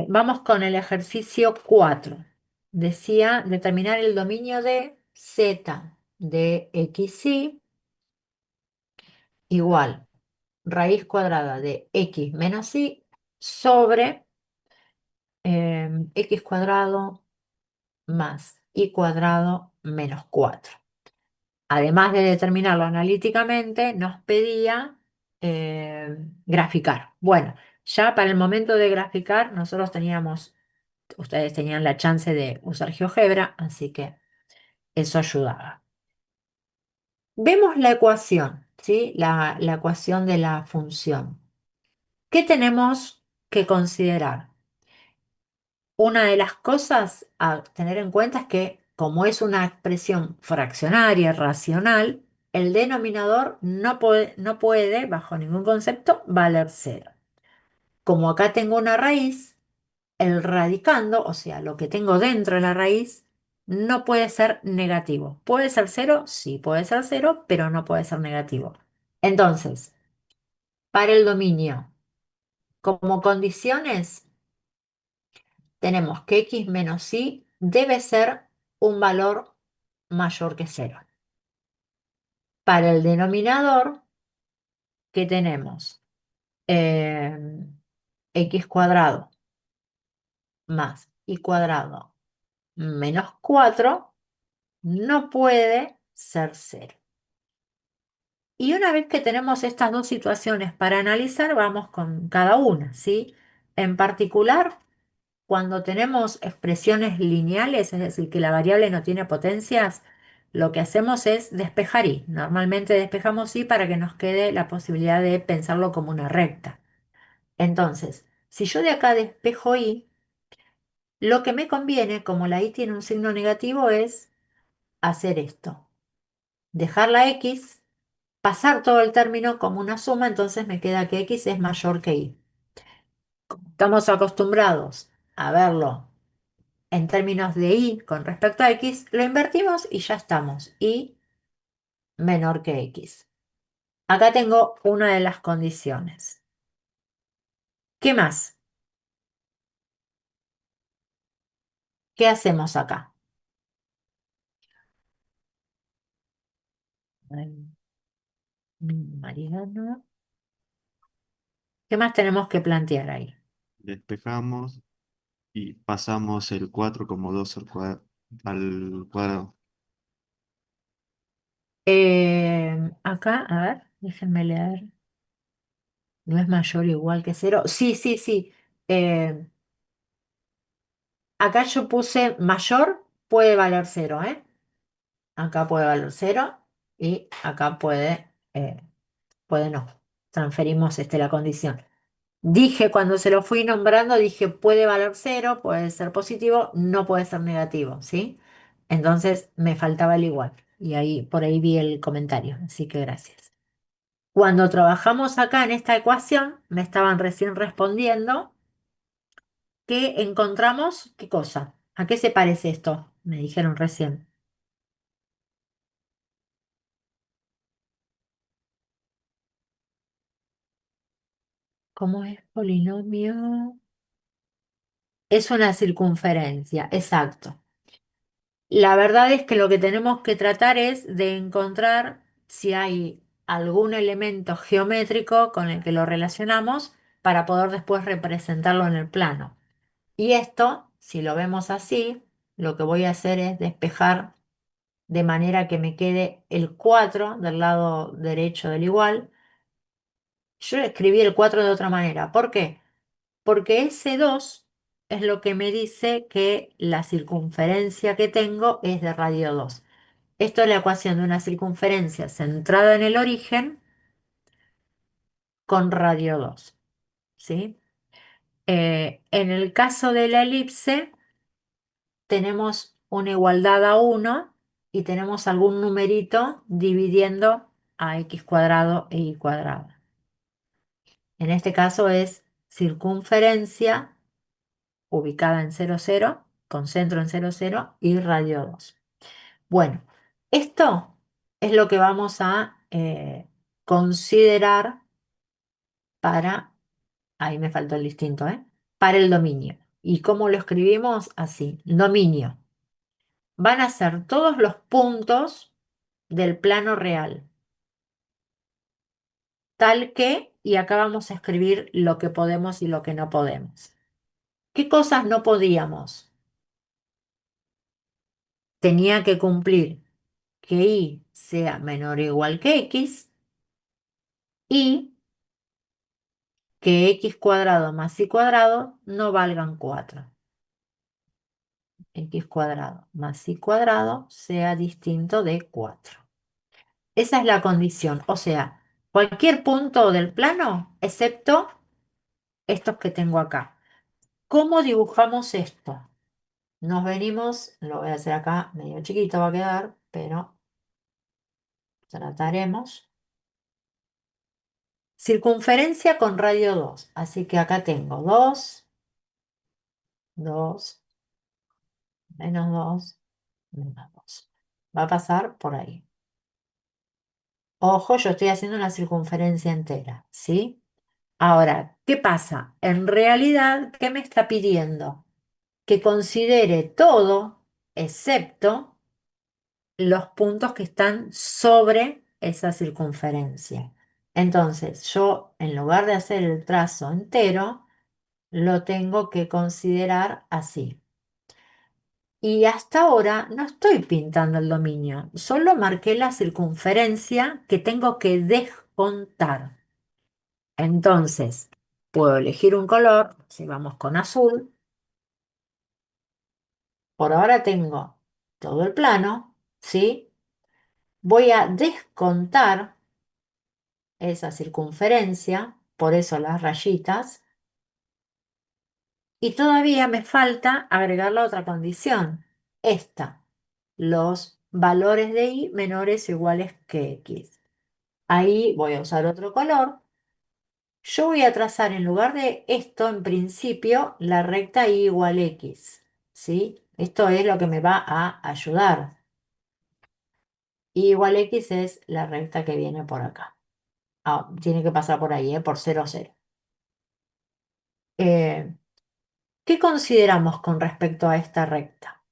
Vamos con el ejercicio 4. Decía determinar el dominio de z de xy igual raíz cuadrada de x menos y sobre x cuadrado más y cuadrado menos 4. Además de determinarlo analíticamente, nos pedía graficar. Bueno, ya para el momento de graficar, nosotros teníamos, ustedes tenían la chance de usar GeoGebra, así que eso ayudaba. Vemos la ecuación, ¿sí? La ecuación de la función. ¿Qué tenemos que considerar? Una de las cosas a tener en cuenta es que como es una expresión fraccionaria, racional, el denominador no puede, bajo ningún concepto, valer cero. Como acá tengo una raíz, el radicando, o sea, lo que tengo dentro de la raíz, no puede ser negativo. ¿Puede ser cero? Sí, puede ser cero, pero no puede ser negativo. Entonces, para el dominio, como condiciones, tenemos que x menos y debe ser un valor mayor que cero. Para el denominador, ¿qué tenemos? Eh, x cuadrado más y cuadrado menos 4 no puede ser cero. Y una vez que tenemos estas dos situaciones para analizar, vamos con cada una, ¿sí? En particular, cuando tenemos expresiones lineales, es decir, que la variable no tiene potencias, lo que hacemos es despejar y. Normalmente despejamos y para que nos quede la posibilidad de pensarlo como una recta. Entonces, si yo de acá despejo y, lo que me conviene, como la y tiene un signo negativo, es hacer esto. Dejar la x, pasar todo el término como una suma, entonces me queda que x es mayor que y. Estamos acostumbrados a verlo en términos de y con respecto a x, lo invertimos y ya estamos. Y menor que x. Acá tengo una de las condiciones. ¿Qué más? ¿Qué hacemos acá? Ay, Mariano. ¿Qué más tenemos que plantear ahí? Despejamos y pasamos el 4 como 2 al cuadrado. Acá, a ver, déjenme leer. ¿No es mayor o igual que cero? Sí, sí, sí. Eh, Acá yo puse mayor puede valer cero, ¿eh? Acá puede valer cero y acá puede no. Transferimos la condición. Dije cuando se lo fui nombrando, dije puede valer cero, puede ser positivo, no puede ser negativo, ¿sí? Entonces me faltaba el igual y ahí por ahí vi el comentario, así que gracias. Cuando trabajamos acá en esta ecuación, me estaban recién respondiendo que encontramos, ¿qué cosa? ¿A qué se parece esto? Me dijeron recién. ¿Cómo es polinomio? Es una circunferencia, exacto. La verdad es que lo que tenemos que tratar es de encontrar si hay algún elemento geométrico con el que lo relacionamos para poder después representarlo en el plano. Y esto, si lo vemos así, lo que voy a hacer es despejar de manera que me quede el 4 del lado derecho del igual. Yo escribí el 4 de otra manera. ¿Por qué? Porque ese 2 es lo que me dice que la circunferencia que tengo es de radio 2. Esto es la ecuación de una circunferencia centrada en el origen con radio 2, ¿sí? En el caso de la elipse, tenemos una igualdad a 1 y tenemos algún numerito dividiendo a x cuadrado e y cuadrado. En este caso es circunferencia ubicada en 0, 0, con centro en 0, 0 y radio 2. Bueno, esto es lo que vamos a considerar para, ahí me faltó el distinto, ¿eh? Para el dominio. ¿Y cómo lo escribimos? Así, dominio. Van a ser todos los puntos del plano real, tal que, y acá vamos a escribir lo que podemos y lo que no podemos. ¿Qué cosas no podíamos? Tenía que cumplir que y sea menor o igual que x y que x cuadrado más y cuadrado no valgan 4. X cuadrado más y cuadrado sea distinto de 4. Esa es la condición, o sea, cualquier punto del plano excepto estos que tengo acá. ¿Cómo dibujamos esto? Nos venimos, lo voy a hacer acá, medio chiquito va a quedar, pero trataremos. Circunferencia con radio 2, así que acá tengo 2, 2, menos 2, menos 2. Va a pasar por ahí. Ojo, yo estoy haciendo una circunferencia entera, ¿sí? Ahora, ¿qué pasa? En realidad, ¿qué me está pidiendo? Que considere todo excepto los puntos que están sobre esa circunferencia. Entonces, yo en lugar de hacer el trazo entero, lo tengo que considerar así. Y hasta ahora no estoy pintando el dominio, solo marqué la circunferencia que tengo que descontar. Entonces, puedo elegir un color, si vamos con azul. Por ahora tengo todo el plano, ¿sí? Voy a descontar esa circunferencia, por eso las rayitas, y todavía me falta agregar la otra condición, esta, los valores de y menores o iguales que x. Ahí voy a usar otro color. Yo voy a trazar en lugar de esto, en principio, la recta y igual x, ¿sí? Esto es lo que me va a ayudar. Y igual x es la recta que viene por acá. Tiene que pasar por ahí, por 0, 0. Eh, ¿Qué consideramos con respecto a esta recta?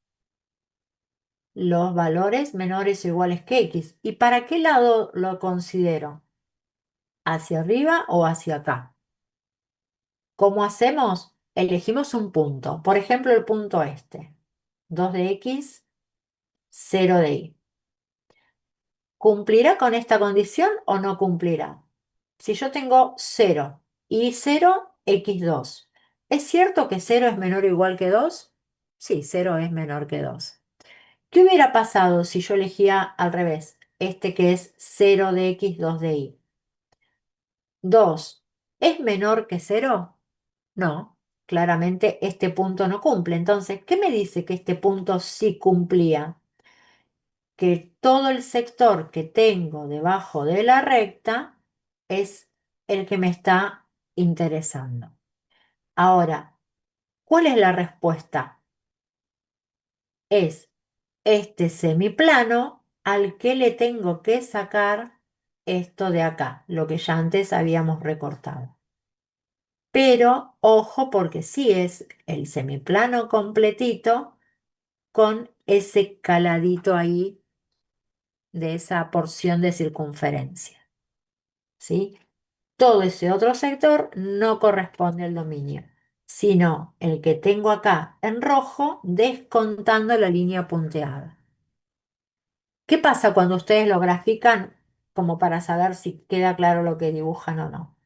Los valores menores o iguales que x. ¿Y para qué lado lo considero? ¿Hacia arriba o hacia acá? ¿Cómo hacemos? Elegimos un punto. Por ejemplo, el punto este. 2 de x, 0 de y. ¿Cumplirá con esta condición o no cumplirá? Si yo tengo 0 y 0, x2. ¿Es cierto que 0 es menor o igual que 2? Sí, 0 es menor que 2. ¿Qué hubiera pasado si yo elegía al revés? Este que es 0 de x, 2 de y. 2, ¿es menor que 0? No, claramente este punto no cumple. Entonces, ¿qué me dice que este punto sí cumplía? Que todo el sector que tengo debajo de la recta es el que me está interesando. Ahora, ¿cuál es la respuesta? Es este semiplano al que le tengo que sacar esto de acá, lo que ya antes habíamos recortado. Pero ojo porque sí es el semiplano completito con ese caladito ahí de esa porción de circunferencia, ¿sí? Todo ese otro sector no corresponde al dominio, sino el que tengo acá en rojo descontando la línea punteada. ¿Qué pasa cuando ustedes lo grafican como para saber si queda claro lo que dibujan o no?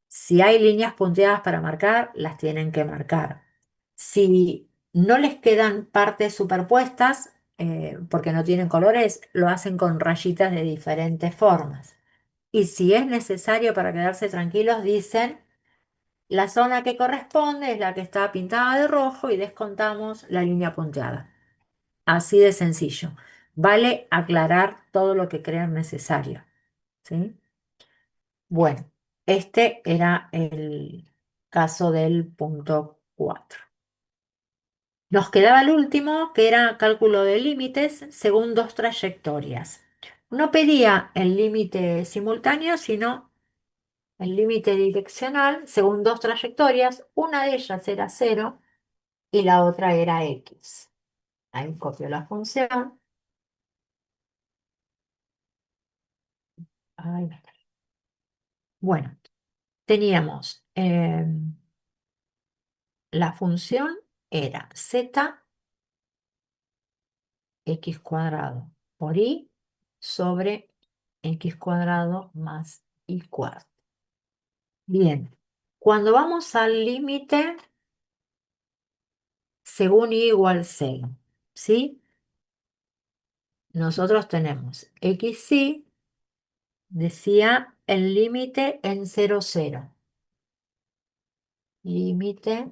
Si hay líneas punteadas para marcar, las tienen que marcar. Si no les quedan partes superpuestas, porque no tienen colores, lo hacen con rayitas de diferentes formas. Y si es necesario para quedarse tranquilos, dicen, la zona que corresponde es la que está pintada de rojo y descontamos la línea punteada. Así de sencillo. Vale aclarar todo lo que crean necesario, ¿sí? Bueno, este era el caso del punto 4. Nos quedaba el último, que era cálculo de límites según dos trayectorias. No pedía el límite simultáneo, sino el límite direccional según dos trayectorias. Una de ellas era 0 y la otra era x. Ahí copio la función. Ay, bueno, teníamos la función era z x cuadrado por y sobre x cuadrado más y cuarto. Bien, cuando vamos al límite según y igual 0, ¿sí? Nosotros tenemos xy, decía el límite en 0, 0. Límite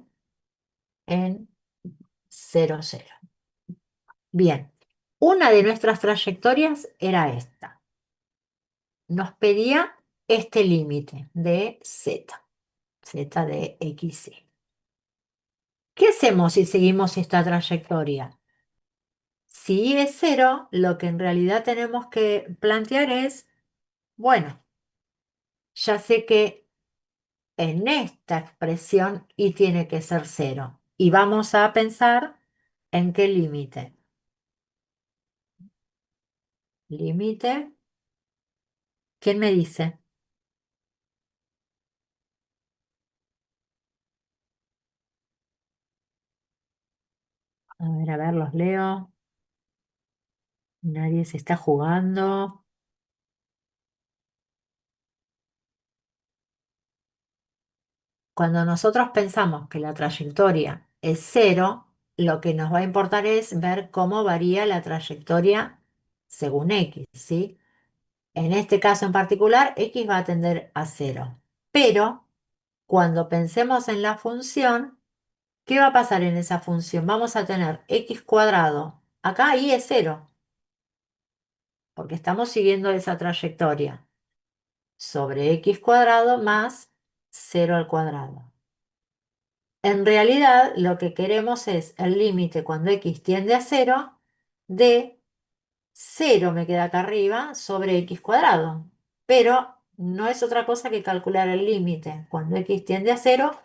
en 0, 0. Bien, una de nuestras trayectorias era esta. Nos pedía este límite de z de xy. ¿Qué hacemos si seguimos esta trayectoria? Si y es 0, lo que en realidad tenemos que plantear es, bueno, ya sé que en esta expresión y tiene que ser 0. Y vamos a pensar en qué límite. Límite, ¿quién me dice? A ver, los leo. Nadie se está jugando. Cuando nosotros pensamos que la trayectoria es 0, lo que nos va a importar es ver cómo varía la trayectoria según x, ¿sí? En este caso en particular, x va a tender a 0. Pero cuando pensemos en la función, ¿qué va a pasar en esa función? Vamos a tener x cuadrado. Acá y es 0, porque estamos siguiendo esa trayectoria. Sobre x cuadrado más 0 al cuadrado. En realidad, lo que queremos es el límite cuando x tiende a 0 de 0 me queda acá arriba sobre x cuadrado. Pero no es otra cosa que calcular el límite cuando x tiende a cero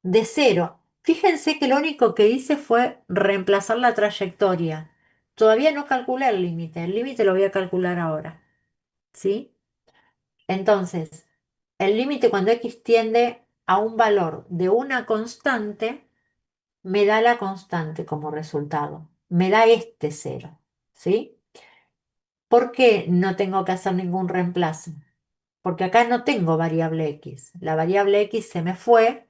de cero. Fíjense que lo único que hice fue reemplazar la trayectoria. Todavía no calculé el límite lo voy a calcular ahora, ¿sí? Entonces, el límite cuando x tiende a un valor de una constante, me da la constante como resultado, me da este cero, ¿sí? ¿Por qué no tengo que hacer ningún reemplazo? Porque acá no tengo variable x. La variable x se me fue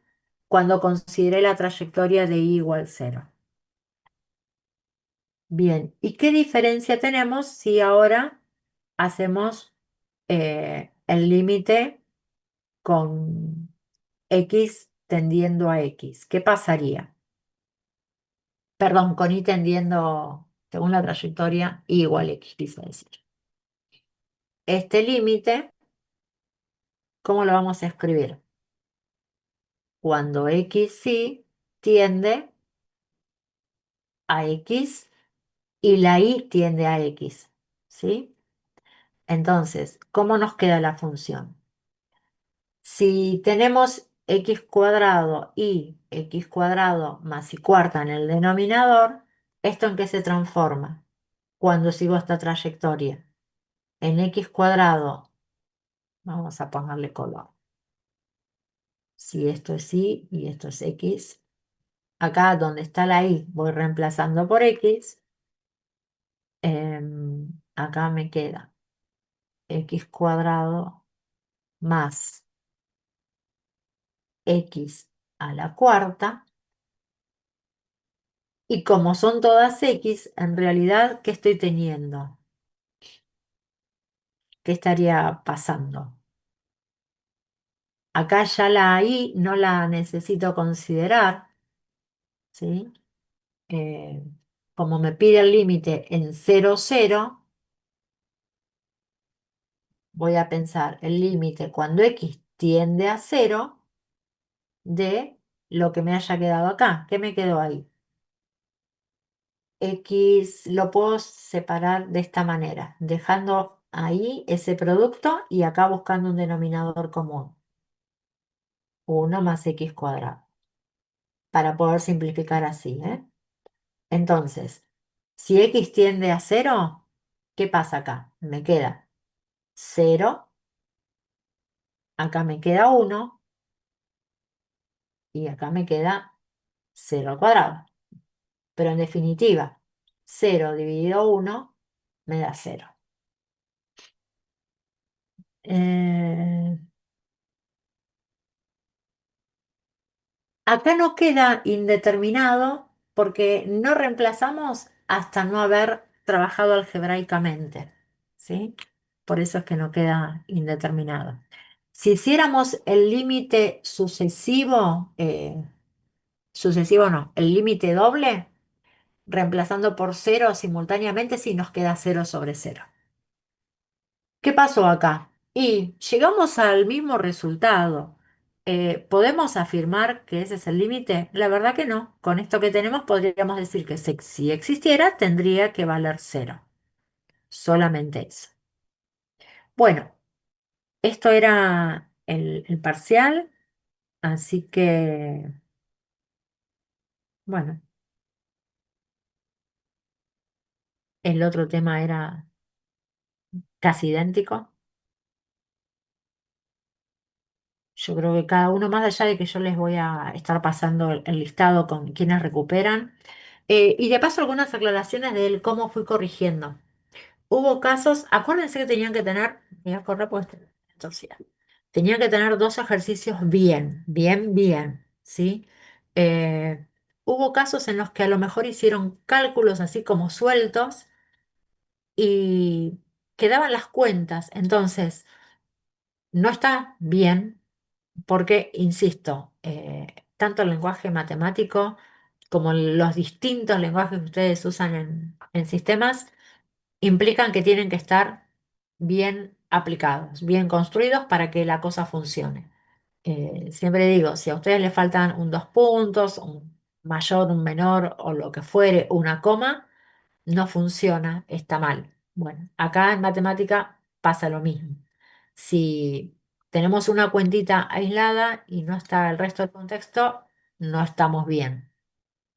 cuando consideré la trayectoria de y igual cero. Bien, ¿y qué diferencia tenemos si ahora hacemos el límite con x tendiendo a x? ¿Qué pasaría? Perdón, con y tendiendo, según la trayectoria, y igual x, quise decir. Este límite, ¿cómo lo vamos a escribir? Cuando x sí tiende a x y la y tiende a x, ¿sí? Entonces, ¿cómo nos queda la función? Si tenemos x cuadrado y x cuadrado más y cuarta en el denominador, ¿esto en qué se transforma cuando sigo esta trayectoria? En x cuadrado, vamos a ponerle color. Si esto es y y esto es x, acá donde está la y voy reemplazando por x, acá me queda x cuadrado más x a la cuarta. Y como son todas x, en realidad, ¿qué estoy teniendo? ¿Qué estaría pasando? Acá ya la i no la necesito considerar, ¿sí? Eh, como me pide el límite en cero cero, voy a pensar el límite cuando x tiende a cero de lo que me haya quedado acá. ¿Qué me quedó ahí? X lo puedo separar de esta manera, dejando ahí ese producto y acá buscando un denominador común, 1 más x cuadrado, para poder simplificar así, ¿eh? Entonces, si x tiende a cero, ¿qué pasa acá? Me queda cero, acá me queda uno y acá me queda cero al cuadrado. Pero en definitiva, cero dividido uno me da cero. Eh, Acá no queda indeterminado porque no reemplazamos hasta no haber trabajado algebraicamente, ¿sí? Por eso es que no queda indeterminado. Si hiciéramos el límite sucesivo, sucesivo no, el límite doble, reemplazando por cero simultáneamente, sí nos queda cero sobre cero. ¿Qué pasó acá? Y llegamos al mismo resultado. ¿Podemos afirmar que ese es el límite? La verdad que no. Con esto que tenemos podríamos decir que si existiera tendría que valer cero. Solamente eso. Bueno, esto era el parcial, así que, bueno, el otro tema era casi idéntico. Yo creo que cada uno, más allá de que yo les voy a estar pasando el listado con quienes recuperan, y de paso algunas aclaraciones de cómo fui corrigiendo. Hubo casos, acuérdense que tenían que tener, voy a correr porque entonces, tenían que tener dos ejercicios bien, ¿sí? Hubo casos en los que a lo mejor hicieron cálculos así como sueltos y quedaban las cuentas, entonces no está bien porque, insisto, tanto el lenguaje matemático como los distintos lenguajes que ustedes usan en sistemas implican que tienen que estar bien aplicados, bien construidos para que la cosa funcione. Siempre digo, si a ustedes les faltan un dos puntos, un mayor, un menor o lo que fuere, una coma, no funciona, está mal. Bueno, acá en matemática pasa lo mismo. Si tenemos una cuentita aislada y no está el resto del contexto, no estamos bien.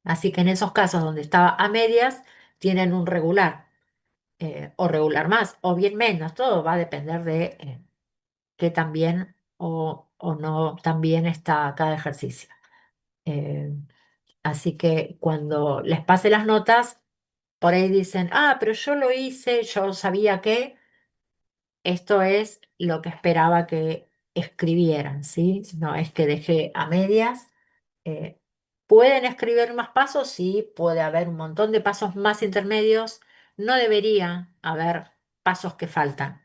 Así que en esos casos donde estaba a medias, tienen un regular, o regular más, o bien menos. Todo va a depender de qué tan bien o no tan bien está cada ejercicio. Eh, Así que cuando les pase las notas, por ahí dicen, ah, pero yo lo hice, yo sabía que esto es lo que esperaba que escribieran, ¿sí? No es que dejé a medias. Eh, ¿Pueden escribir más pasos? Sí, puede haber un montón de pasos más intermedios. No debería haber pasos que faltan.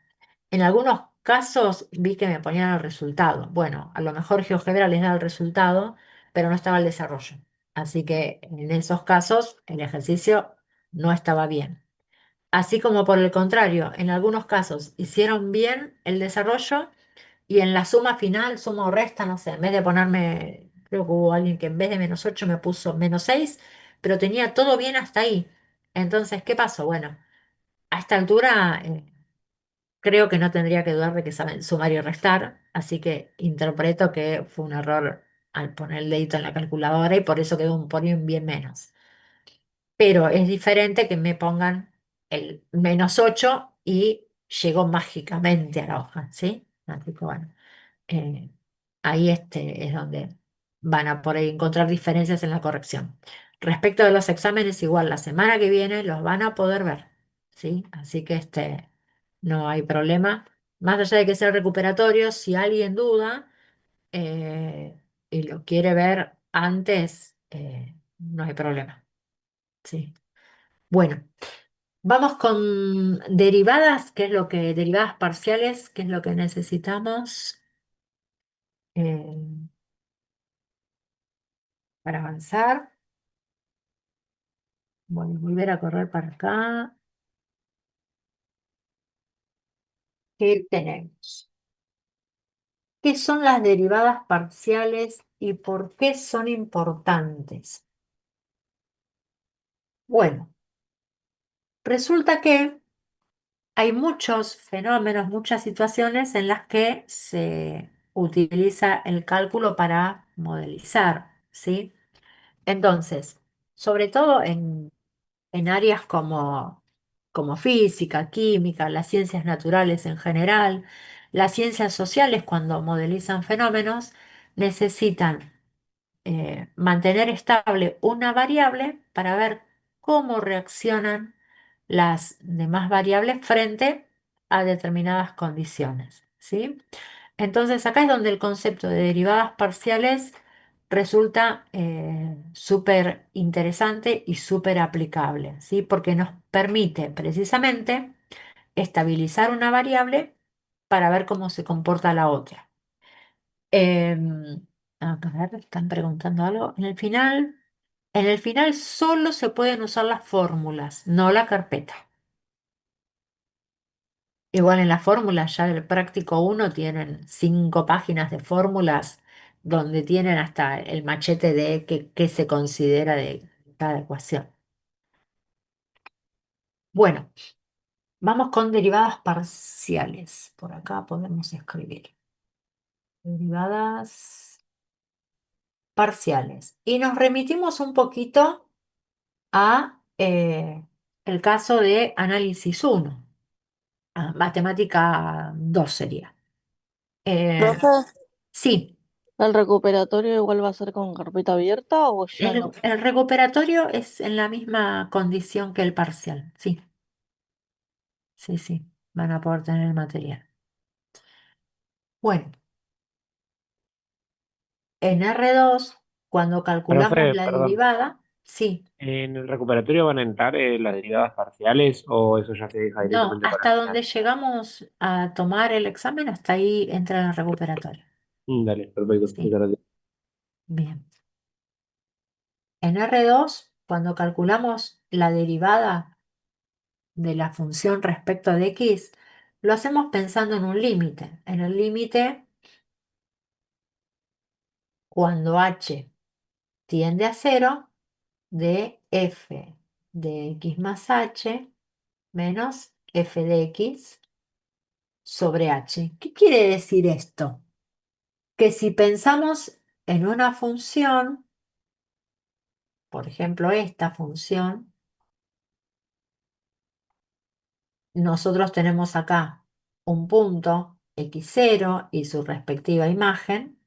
En algunos casos vi que me ponían el resultado. Bueno, a lo mejor GeoGebra les da el resultado, pero no estaba el desarrollo. Así que en esos casos el ejercicio no estaba bien. Así como por el contrario, en algunos casos hicieron bien el desarrollo y en la suma final, suma o resta, no sé, en vez de ponerme, creo que hubo alguien que en vez de -8 me puso -6, pero tenía todo bien hasta ahí. Entonces, ¿qué pasó? Bueno, a esta altura creo que no tendría que dudar de que saben sumar y restar, así que interpreto que fue un error al poner el dedito en la calculadora y por eso quedó un por ahí un bien menos. Pero es diferente que me pongan el -8 y llegó mágicamente a la hoja, ¿sí? Así que bueno, eh, ahí es donde van a por ahí encontrar diferencias en la corrección. Respecto de los exámenes, igual la semana que viene los van a poder ver, ¿sí? Así que no hay problema. Más allá de que sea recuperatorio, si alguien duda y lo quiere ver antes, no hay problema, ¿sí? Bueno, vamos con derivadas, derivadas parciales, qué es lo que necesitamos eh, para avanzar. Voy a volver a correr para acá. ¿Qué tenemos? ¿Qué son las derivadas parciales y por qué son importantes? Bueno, resulta que hay muchos fenómenos, muchas situaciones en las que se utiliza el cálculo para modelizar, ¿sí? Entonces, sobre todo en áreas como física, química, las ciencias naturales en general, las ciencias sociales cuando modelizan fenómenos, necesitan mantener estable una variable para ver cómo reaccionan las demás variables frente a determinadas condiciones, ¿sí? Entonces acá es donde el concepto de derivadas parciales resulta súper interesante y súper aplicable, ¿sí? Porque nos permite precisamente estabilizar una variable para ver cómo se comporta la otra. Em, a ver, están preguntando algo. En el final solo se pueden usar las fórmulas, no la carpeta. Igual en las fórmulas ya del práctico uno tienen 5 páginas de fórmulas donde tienen hasta el machete de qué se considera de cada ecuación. Bueno, vamos con derivadas parciales. Por acá podemos escribir derivadas parciales. Y nos remitimos un poquito a el caso de análisis uno, matemática 2 sería. Eh, Profe, sí, ¿el recuperatorio igual va a ser con carpeta abierta o ya el, no? el recuperatorio es en la misma condición que el parcial. Sí, sí, sí, van a poder tener el material. Bueno, en R2 cuando calculamos Profe, la perdón, derivada, sí, ¿en el recuperatorio van a entrar las derivadas parciales o eso ya se deja no, directamente para el hasta final? donde llegamos a tomar el examen, hasta ahí entra en el recuperatorio. Dale, perfecto, Sí, muchas gracias. bien. En R2, cuando calculamos la derivada de la función respecto de x, lo hacemos pensando en un límite. En el límite, cuando h tiende a cero, de f de x más h menos f de x sobre h. ¿Qué quiere decir esto? Que si pensamos en una función, por ejemplo, esta función, nosotros tenemos acá un punto x0 y su respectiva imagen.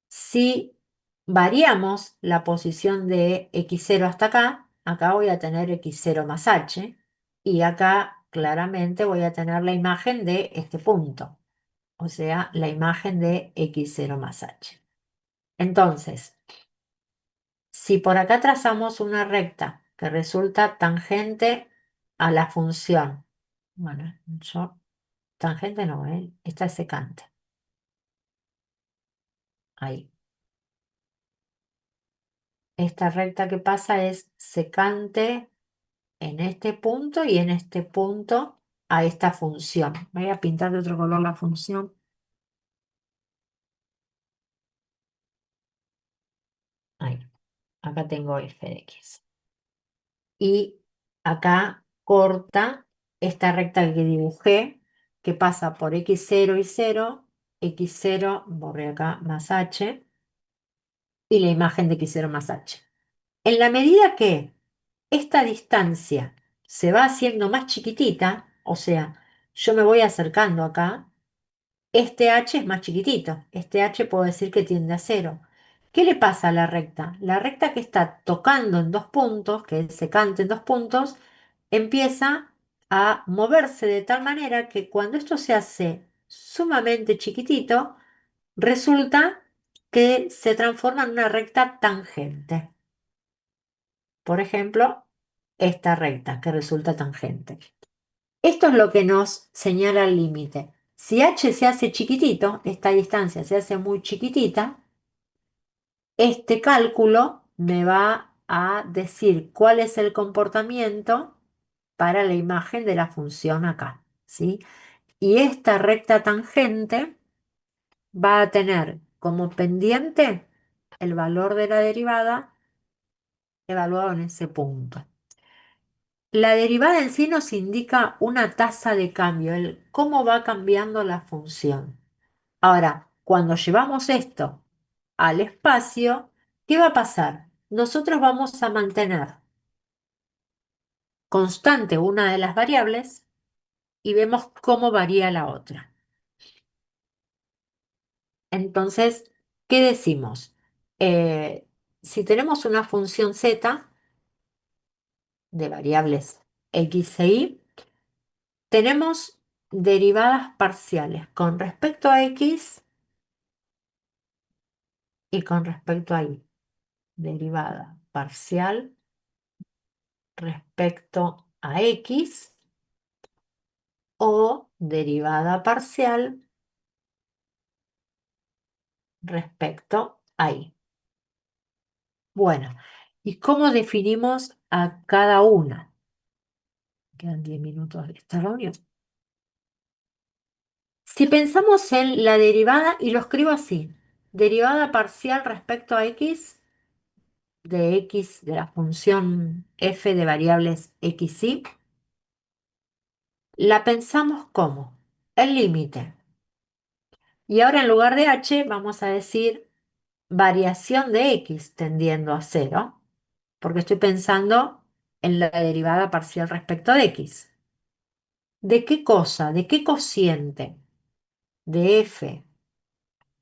Si variamos la posición de x0 hasta acá, acá voy a tener x0 más h y acá claramente voy a tener la imagen de este punto, o sea, la imagen de x0 más h. Entonces, si por acá trazamos una recta que resulta tangente a la función, bueno, tangente no, esta es secante, ahí. Esta recta que pasa es secante en este punto y en este punto a esta función. Voy a pintar de otro color la función. Ahí, acá tengo f de x. Y acá corta esta recta que dibujé, que pasa por x0 y 0, x0, borré acá, más h, y la imagen de x0 más h. En la medida que esta distancia se va haciendo más chiquitita, o sea, yo me voy acercando acá, este h es más chiquitito. Este h puedo decir que tiende a cero. ¿Qué le pasa a la recta? La recta que está tocando en dos puntos, que es secante en dos puntos, empieza a moverse de tal manera que cuando esto se hace sumamente chiquitito, resulta que se transforma en una recta tangente. Por ejemplo, esta recta que resulta tangente. Esto es lo que nos señala el límite. Si h se hace chiquitito, esta distancia se hace muy chiquitita, este cálculo me va a decir cuál es el comportamiento para la imagen de la función acá, ¿sí? Y esta recta tangente va a tener como pendiente el valor de la derivada evaluado en ese punto. La derivada en sí nos indica una tasa de cambio, el cómo va cambiando la función. Ahora, cuando llevamos esto al espacio, ¿qué va a pasar? Nosotros vamos a mantener constante una de las variables y vemos cómo varía la otra. Entonces, ¿qué decimos? Eh, si tenemos una función z de variables x e y, tenemos derivadas parciales con respecto a x y con respecto a y. Derivada parcial respecto a x o derivada parcial respecto a y. Bueno, ¿y cómo definimos a cada una? Quedan 10 minutos de esta reunión. Si pensamos en la derivada, y lo escribo así, derivada parcial respecto a x, de la función f de variables x y, la pensamos como el límite. Y ahora en lugar de h vamos a decir variación de x tendiendo a cero, porque estoy pensando en la derivada parcial respecto de x. ¿De qué cosa? ¿De qué cociente? De f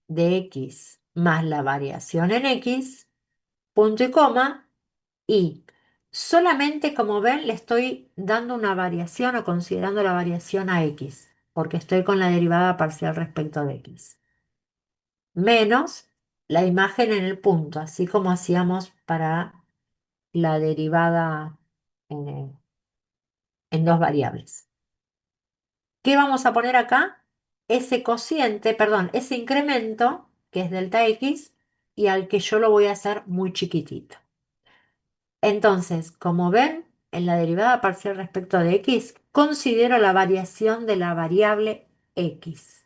de x más la variación en x, punto y coma, y solamente como ven le estoy dando una variación o considerando la variación a x, porque estoy con la derivada parcial respecto de x, menos la imagen en el punto, así como hacíamos para la derivada en, en dos variables. ¿Qué vamos a poner acá? Ese cociente, perdón, ese incremento, que es delta x, y al que yo lo voy a hacer muy chiquitito. Entonces, como ven, en la derivada parcial respecto de x, considero la variación de la variable x.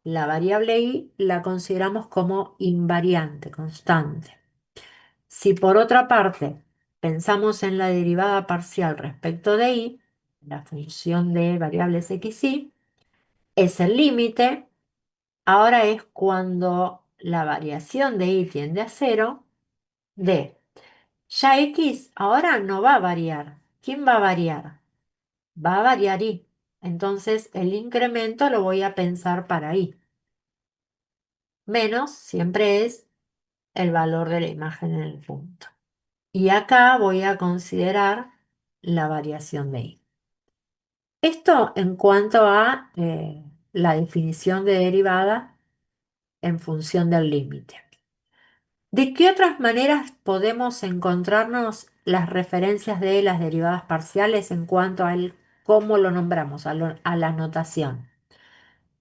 La variable y la consideramos como invariante, constante. Si por otra parte pensamos en la derivada parcial respecto de y, la función de variables x y, es el límite. Ahora es cuando la variación de y tiende a cero, d. Ya x ahora no va a variar. ¿Quién va a variar? Va a variar y. Entonces el incremento lo voy a pensar para y. Menos siempre es el valor de la imagen en el punto. Y acá voy a considerar la variación de y. Esto en cuanto a la definición de derivada en función del límite. ¿De qué otras maneras podemos encontrarnos las referencias de las derivadas parciales en cuanto al cómo lo nombramos, a la notación?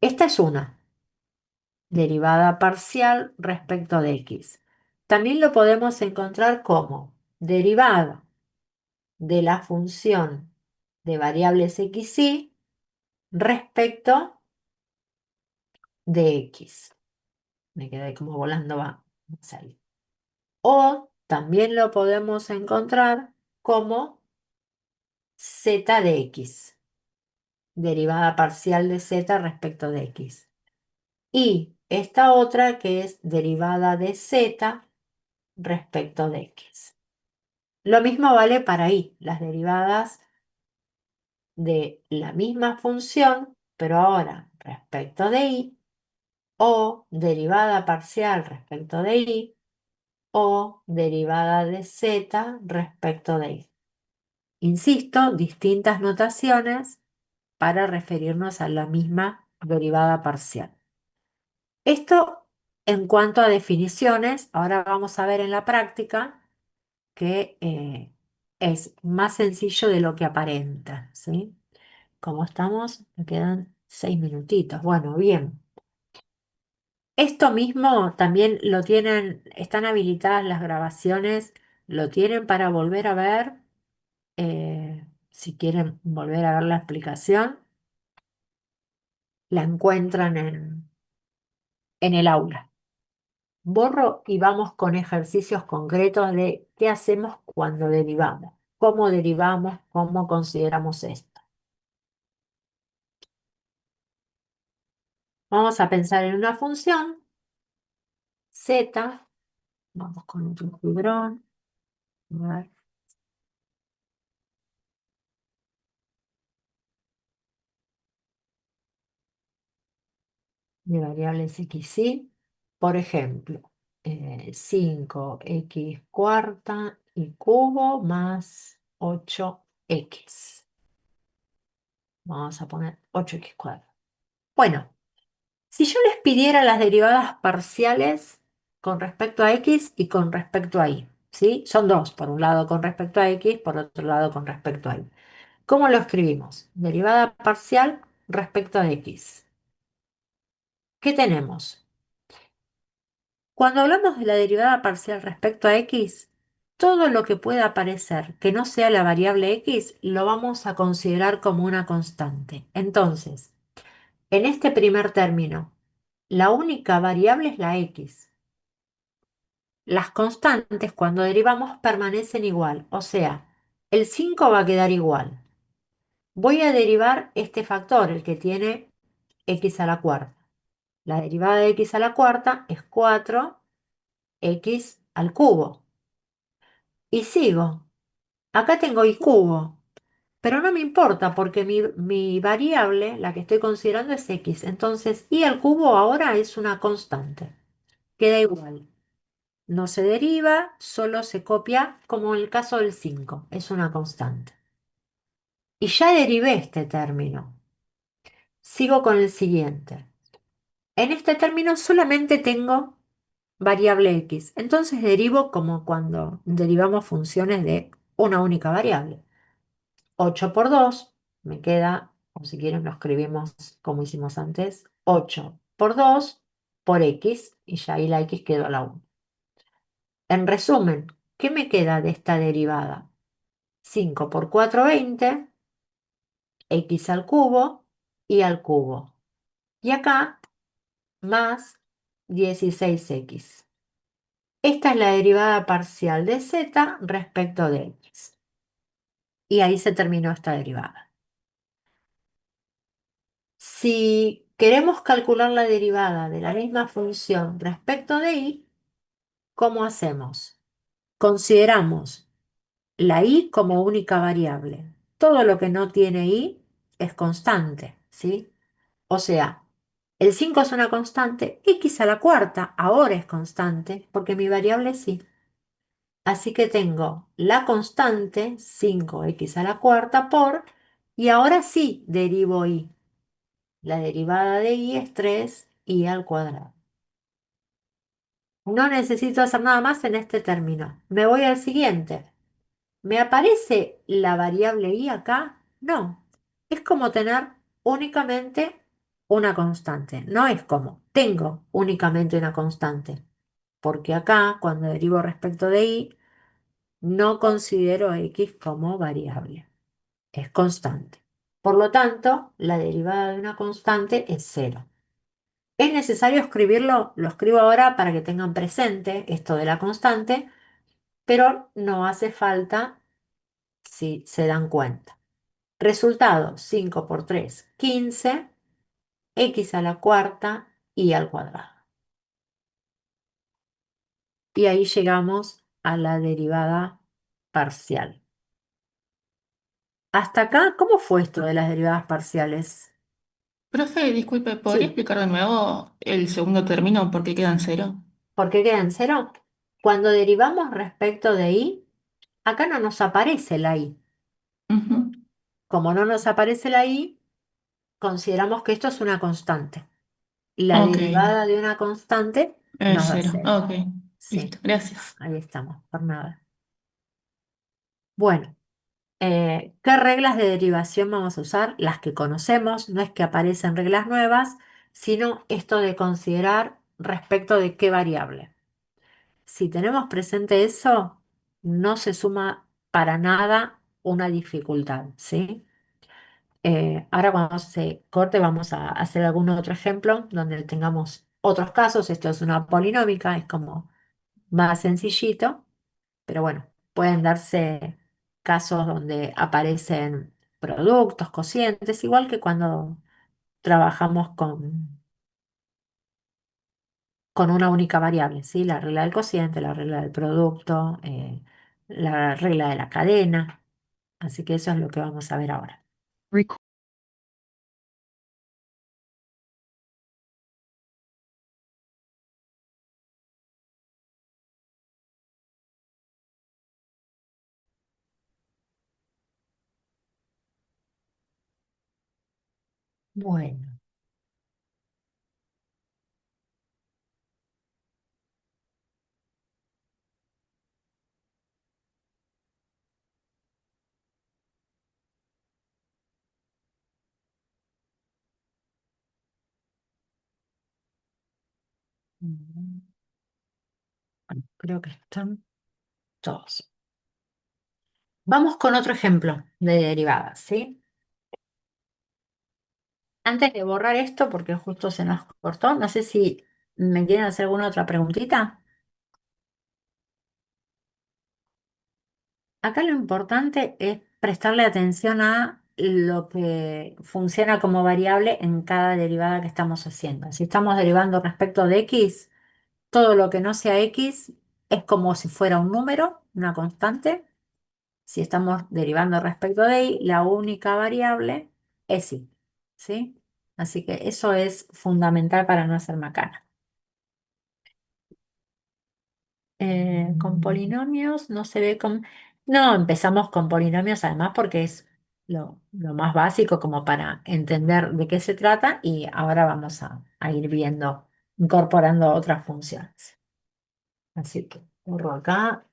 Esta es una, derivada parcial respecto de x. También lo podemos encontrar como derivada de la función de variables x y respecto de x. Me quedé como volando, va a salir. O también lo podemos encontrar como z de x, derivada parcial de z respecto de x. Y esta otra que es derivada de z respecto de x. Lo mismo vale para y, las derivadas de la misma función, pero ahora respecto de y, o derivada parcial respecto de y, o derivada de z respecto de y. Insisto, distintas notaciones para referirnos a la misma derivada parcial. Esto en cuanto a definiciones, ahora vamos a ver en la práctica que es más sencillo de lo que aparenta, ¿sí? Como estamos, me quedan 6 minutitos. Bueno, bien. Esto mismo también lo tienen, están habilitadas las grabaciones, lo tienen para volver a ver, si quieren volver a ver la explicación, la encuentran en el aula. Borro y vamos con ejercicios concretos de qué hacemos cuando derivamos, cómo consideramos esto. Vamos a pensar en una función, z, vamos con un fibrón, a ver, de variables x y, por ejemplo, 5x cuarta y cubo más 8x. Vamos a poner 8x cuadrado. Bueno, si yo les pidiera las derivadas parciales con respecto a x y con respecto a y, ¿sí? Son dos, por un lado con respecto a x, por otro lado con respecto a y. ¿Cómo lo escribimos? Derivada parcial respecto a x. ¿Qué tenemos? Cuando hablamos de la derivada parcial respecto a x, todo lo que pueda aparecer que no sea la variable x lo vamos a considerar como una constante. Entonces, en este primer término, la única variable es la x. Las constantes cuando derivamos permanecen igual, o sea, el 5 va a quedar igual. Voy a derivar este factor, el que tiene x a la cuarta. La derivada de x a la cuarta es 4x al cubo. Y sigo. Acá tengo y cubo, pero no me importa porque mi variable, la que estoy considerando es x. Entonces, y al cubo ahora es una constante. Queda igual. No se deriva, solo se copia, como en el caso del 5, es una constante. Y ya derivé este término. Sigo con el siguiente. En este término solamente tengo variable x. Entonces derivo como cuando derivamos funciones de una única variable. 8 por 2 me queda, o si quieren lo escribimos como hicimos antes, 8 por 2 por x, y ya ahí la x quedó a la 1. En resumen, ¿qué me queda de esta derivada? 5 por 4, 20, x al cubo y al cubo. Y acá más 16x. Esta es la derivada parcial de z respecto de x. Y ahí se terminó esta derivada. Si Queremos calcular la derivada de la misma función respecto de y. ¿Cómo hacemos? Consideramos la y como única variable. Todo lo que no tiene y es constante, ¿sí? O sea, el 5 es una constante, x a la cuarta ahora es constante porque mi variable es y. Así que tengo la constante 5x a la cuarta por, y ahora sí derivo y. La derivada de y es 3y al cuadrado. No necesito hacer nada más en este término. Me voy al siguiente. ¿Me aparece la variable y acá? No. Es como tener únicamente una constante. No es como tengo únicamente una constante. Porque acá, cuando derivo respecto de y, no considero x como variable. Es constante. Por lo tanto, la derivada de una constante es cero. ¿Es necesario escribirlo? Lo escribo ahora para que tengan presente esto de la constante, pero no hace falta si se dan cuenta. Resultado, 5 por 3, 15, x a la cuarta y al cuadrado. Y ahí llegamos a la derivada parcial. Hasta acá, ¿cómo fue esto de las derivadas parciales? Profe, disculpe, ¿podría Sí, explicar de nuevo el segundo término por qué queda en cero? ¿por qué queda en cero? Cuando derivamos respecto de y, acá no nos aparece la y. Ujú. Como no nos aparece la y, consideramos que esto es una constante. La Ok, derivada de una constante es nos da cero. cero. Ok, Sí, listo, gracias. ahí estamos, por nada. Bueno, ¿qué reglas de derivación vamos a usar? Las que conocemos, no es que aparecen reglas nuevas, sino esto de considerar respecto de qué variable. Si tenemos presente eso, no se suma para nada una dificultad, ¿sí? Ahora cuando se corte vamos a hacer algún otro ejemplo donde tengamos otros casos. Esto es una polinómica, es como más sencillito, pero bueno, pueden darse casos donde aparecen productos, cocientes, igual que cuando trabajamos con una única variable, ¿sí? La regla del cociente, la regla del producto, la regla de la cadena. Así que eso es lo que vamos a ver ahora. Bueno, mm, bueno, creo que están todos. Vamos con otro ejemplo de derivadas, ¿sí? Antes de borrar esto, porque justo se nos cortó, no sé si me quieren hacer alguna otra preguntita. Acá lo importante es prestarle atención a lo que funciona como variable en cada derivada que estamos haciendo. Si estamos derivando respecto de x, todo lo que no sea x es como si fuera un número, una constante. Si estamos derivando respecto de y, la única variable es y, ¿sí? Así que eso es fundamental para no hacer macana. Con polinomios no se ve con... No, empezamos con polinomios además porque es lo más básico como para entender de qué se trata, y ahora vamos a ir viendo, incorporando otras funciones. Así que borro acá.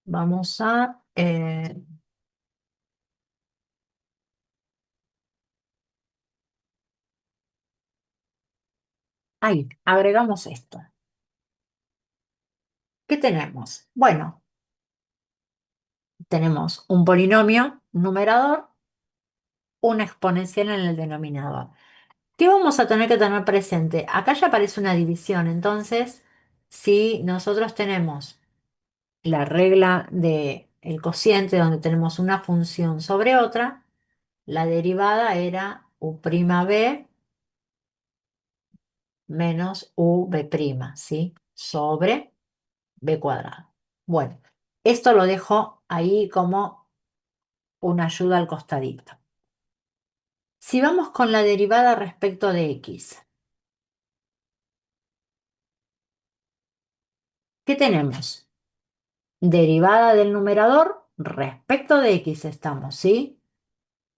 Vamos a... ahí, agregamos esto. ¿Qué tenemos? Bueno, tenemos un polinomio numerador, una exponencial en el denominador. ¿Qué vamos a tener que tener presente? Acá ya aparece una división, entonces, si nosotros tenemos la regla del cociente donde tenemos una función sobre otra, la derivada era u'b menos ub', ¿sí? Sobre b cuadrado. Bueno, esto lo dejo ahí como una ayuda al costadito. Si vamos con la derivada respecto de x, ¿qué tenemos? Derivada del numerador respecto de x estamos, ¿sí?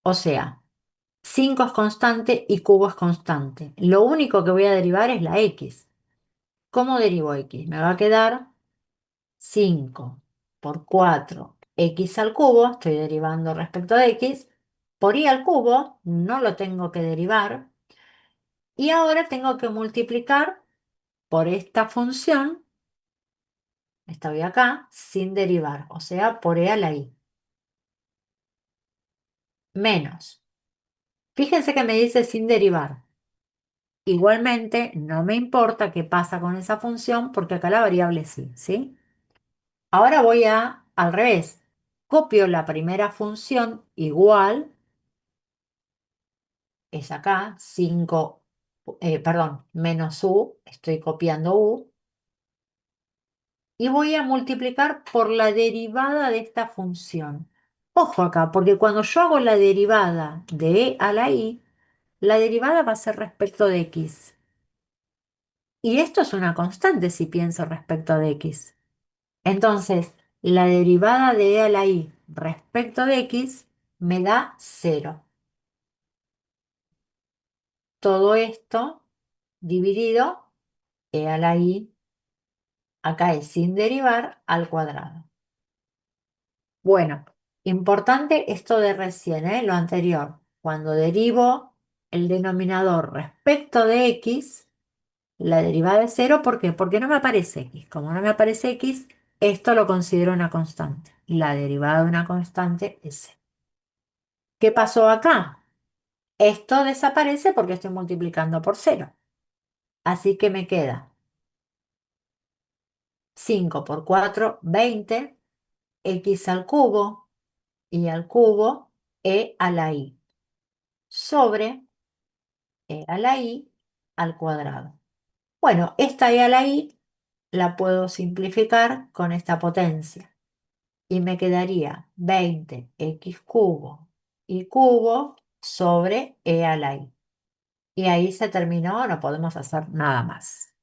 O sea, 5 es constante y cubo es constante. Lo único que voy a derivar es la x. ¿Cómo derivo x? Me va a quedar 5 por 4 x al cubo, estoy derivando respecto de x, por y al cubo, no lo tengo que derivar, y ahora tengo que multiplicar por esta función, esta voy acá, sin derivar, o sea, por e a la i, menos. Fíjense que me dice sin derivar. Igualmente, no me importa qué pasa con esa función porque acá la variable sí, ¿sí? Ahora voy al revés. Copio la primera función igual, es acá, 5, perdón, menos u, estoy copiando u, y voy a multiplicar por la derivada de esta función. Ojo acá, porque cuando yo hago la derivada de e a la i, la derivada va a ser respecto de x. Y esto es una constante si pienso respecto de x. Entonces, la derivada de e a la i respecto de x me da 0. Todo esto dividido, e a la i, acá es sin derivar, al cuadrado. Bueno, importante esto de recién, lo anterior. Cuando derivo el denominador respecto de x, la derivada es 0, ¿por qué? Porque no me aparece x. Como no me aparece x, esto lo considero una constante. La derivada de una constante es 0. ¿Qué pasó acá? Esto desaparece porque estoy multiplicando por 0. Así que me queda 5 por 4, 20, x al cubo, y al cubo, e a la i, sobre e a la i al cuadrado. Bueno, esta e a la i la puedo simplificar con esta potencia. Y me quedaría 20x cubo y cubo sobre e a la i. Y ahí se terminó, no podemos hacer nada más.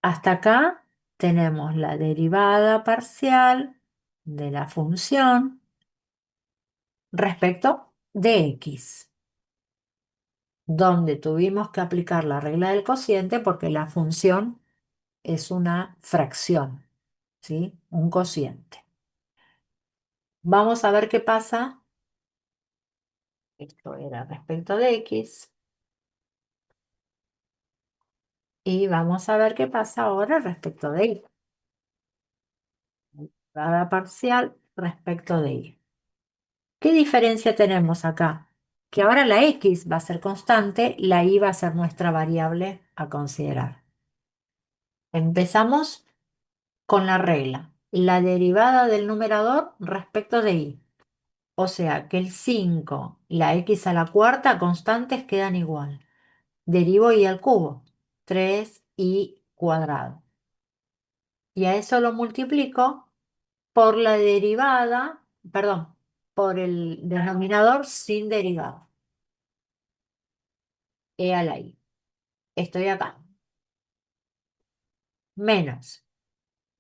Hasta acá tenemos la derivada parcial de la función respecto de x, donde tuvimos que aplicar la regla del cociente porque la función es una fracción, ¿sí? Un cociente. Vamos a ver qué pasa. Esto era respecto de x. Y vamos a ver qué pasa ahora respecto de y. Derivada parcial respecto de y. ¿Qué diferencia tenemos acá? Que ahora la x va a ser constante, la y va a ser nuestra variable a considerar. Empezamos con la regla. La derivada del numerador respecto de y. O sea que el 5 y la x a la cuarta constantes quedan igual. Derivo y al cubo, 3y cuadrado. Y a eso lo multiplico por la derivada, perdón, por el denominador sin derivada. E a la i. Estoy acá. Menos.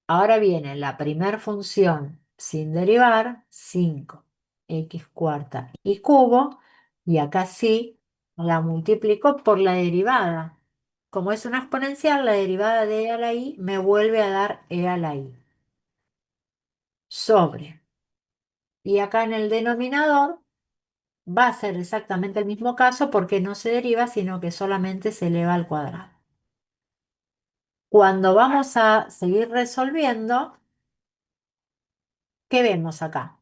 Ahora viene la primer función sin derivar, 5x cuarta y cubo, y acá sí la multiplico por la derivada. Como es una exponencial, la derivada de e a la i me vuelve a dar e a la i. Sobre. Y acá en el denominador va a ser exactamente el mismo caso porque no se deriva, sino que solamente se eleva al cuadrado. Cuando vamos a seguir resolviendo, ¿qué vemos acá?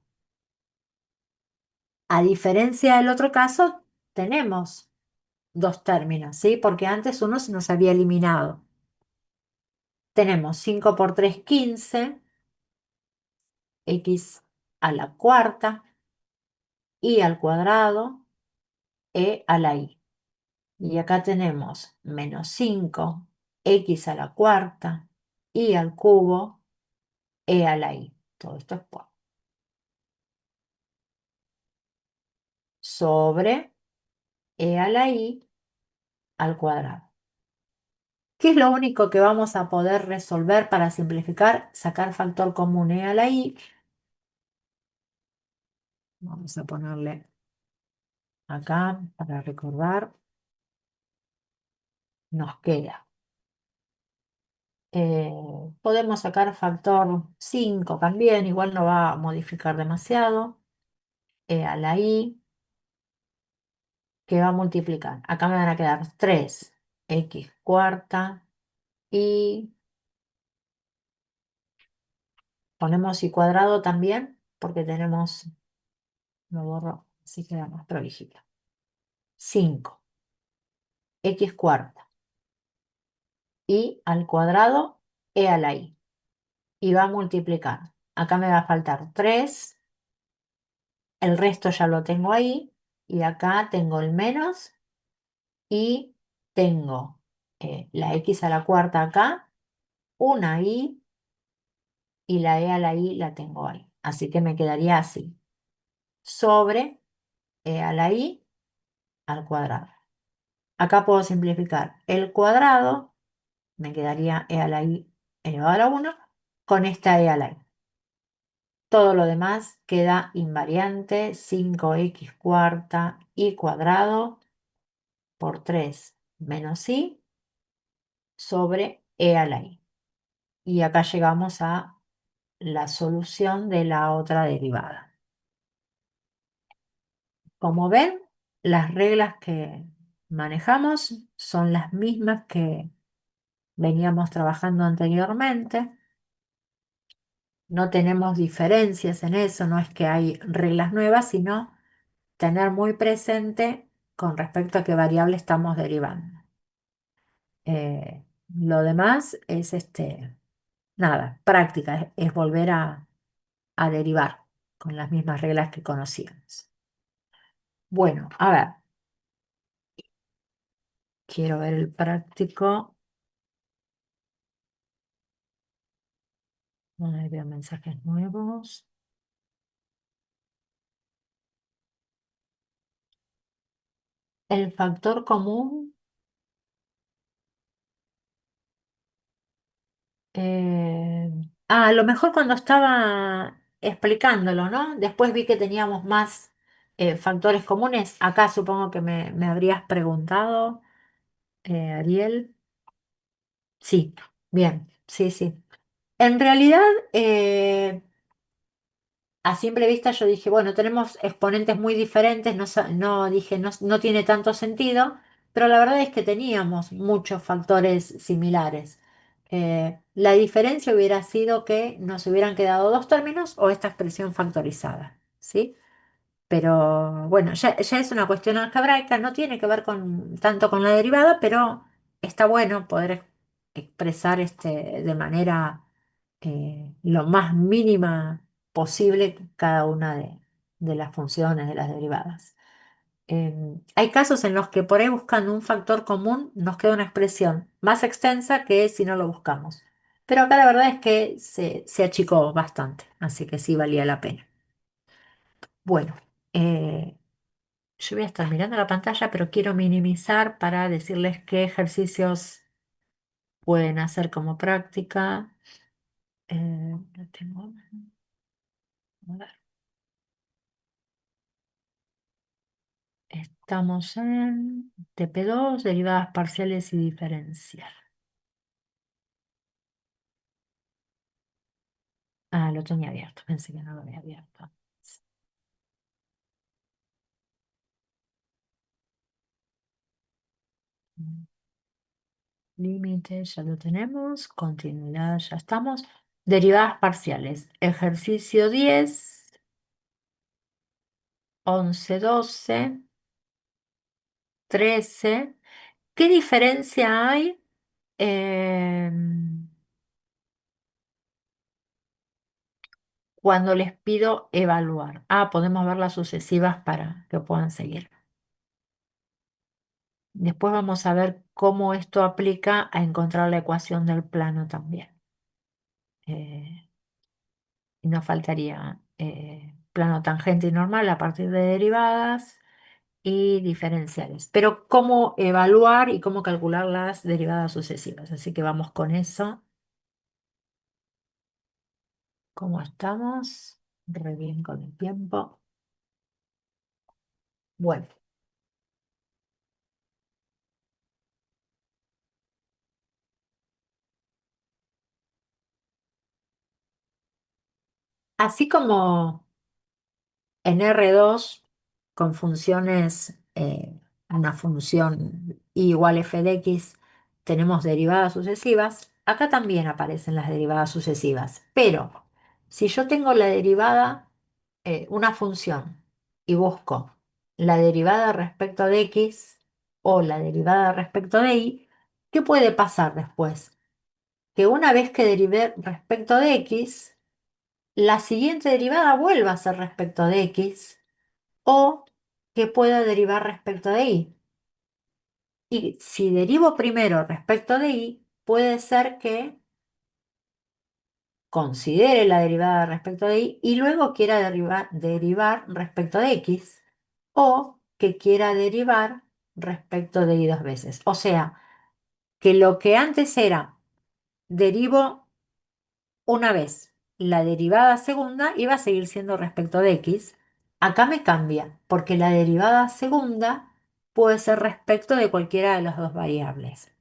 A diferencia del otro caso, tenemos dos términos, ¿sí? Porque antes uno se nos había eliminado. Tenemos 5 por 3, 15, x a la cuarta, y al cuadrado, e a la i. Y acá tenemos menos 5 x a la cuarta, y al cubo, e a la i. Todo esto es por sobre e a la i al cuadrado. ¿Qué es lo único que vamos a poder resolver para simplificar? Sacar factor común e a la i. Vamos a ponerle acá para recordar. Nos queda. Podemos sacar factor 5 también, igual no va a modificar demasiado. E a la i que va a multiplicar. Acá me van a quedar 3x cuarta y ponemos y cuadrado también porque tenemos, lo borro, así queda más prolijito. 5 x cuarta y al cuadrado e a la i. Y va a multiplicar. Acá me va a faltar 3, el resto ya lo tengo ahí. Y acá tengo el menos y tengo la x a la cuarta acá, una i y la e a la i la tengo ahí. Así que me quedaría así. Sobre e a la i al cuadrado. Acá puedo simplificar el cuadrado, me quedaría e a la i elevado a la 1 con esta e a la i. Todo lo demás queda invariante, 5x cuarta y cuadrado por 3 menos i sobre e a la i. Y acá llegamos a la solución de la otra derivada. Como ven, las reglas que manejamos son las mismas que veníamos trabajando anteriormente. No tenemos diferencias en eso, no es que hay reglas nuevas, sino tener muy presente con respecto a qué variable estamos derivando. Lo demás es nada, práctica, es volver a derivar con las mismas reglas que conocíamos. Bueno, a ver, quiero ver el práctico. Ahí veo mensajes nuevos. El factor común. eh, a lo mejor cuando estaba explicándolo, ¿no? Después vi que teníamos más factores comunes. Acá supongo que me habrías preguntado, Ariel. Sí, bien, sí, sí. En realidad, a simple vista yo dije, bueno, tenemos exponentes muy diferentes, no, no dije, no, no tiene tanto sentido, pero la verdad es que teníamos muchos factores similares. La diferencia hubiera sido que nos hubieran quedado dos términos o esta expresión factorizada, ¿sí? Pero bueno, ya es una cuestión algebraica, no tiene que ver tanto con la derivada, pero está bueno poder expresar de manera lo más mínima posible cada una de las funciones de las derivadas. Hay casos en los que por ahí buscando un factor común nos queda una expresión más extensa que si no lo buscamos. Pero acá la verdad es que se achicó bastante, así que sí valía la pena. Bueno, eh, yo voy a estar mirando la pantalla, pero quiero minimizar para decirles qué ejercicios pueden hacer como práctica. Lo tengo. A ver. Estamos en TP2, derivadas parciales y diferencial. Ah, lo tenía abierto, pensé que no lo había abierto. Límite, ya lo tenemos. Continuidad, ya estamos. Derivadas parciales. Ejercicio 10, 11, 12, 13. ¿Qué diferencia hay em, cuando les pido evaluar. Ah, podemos ver las sucesivas para que puedan seguir. Después vamos a ver cómo esto aplica a encontrar la ecuación del plano también. Y nos faltaría plano tangente y normal a partir de derivadas y diferenciales. Pero cómo evaluar y cómo calcular las derivadas sucesivas. Así que vamos con eso. ¿Cómo estamos? Re bien con el tiempo. Bueno, así como en R2 con funciones, una función y igual f de x, tenemos derivadas sucesivas. Acá también aparecen las derivadas sucesivas, pero si yo tengo la derivada, una función, y busco la derivada respecto de x o la derivada respecto de y, ¿qué puede pasar después? Que una vez que derivé respecto de x, la siguiente derivada vuelva a ser respecto de x o que pueda derivar respecto de y. Y si derivo primero respecto de y, puede ser que considere la derivada respecto de y luego quiera derivar respecto de x o que quiera derivar respecto de y dos veces. O sea, que lo que antes era derivo una vez, la derivada segunda iba a seguir siendo respecto de x. Acá me cambia, porque la derivada segunda puede ser respecto de cualquiera de las dos variables.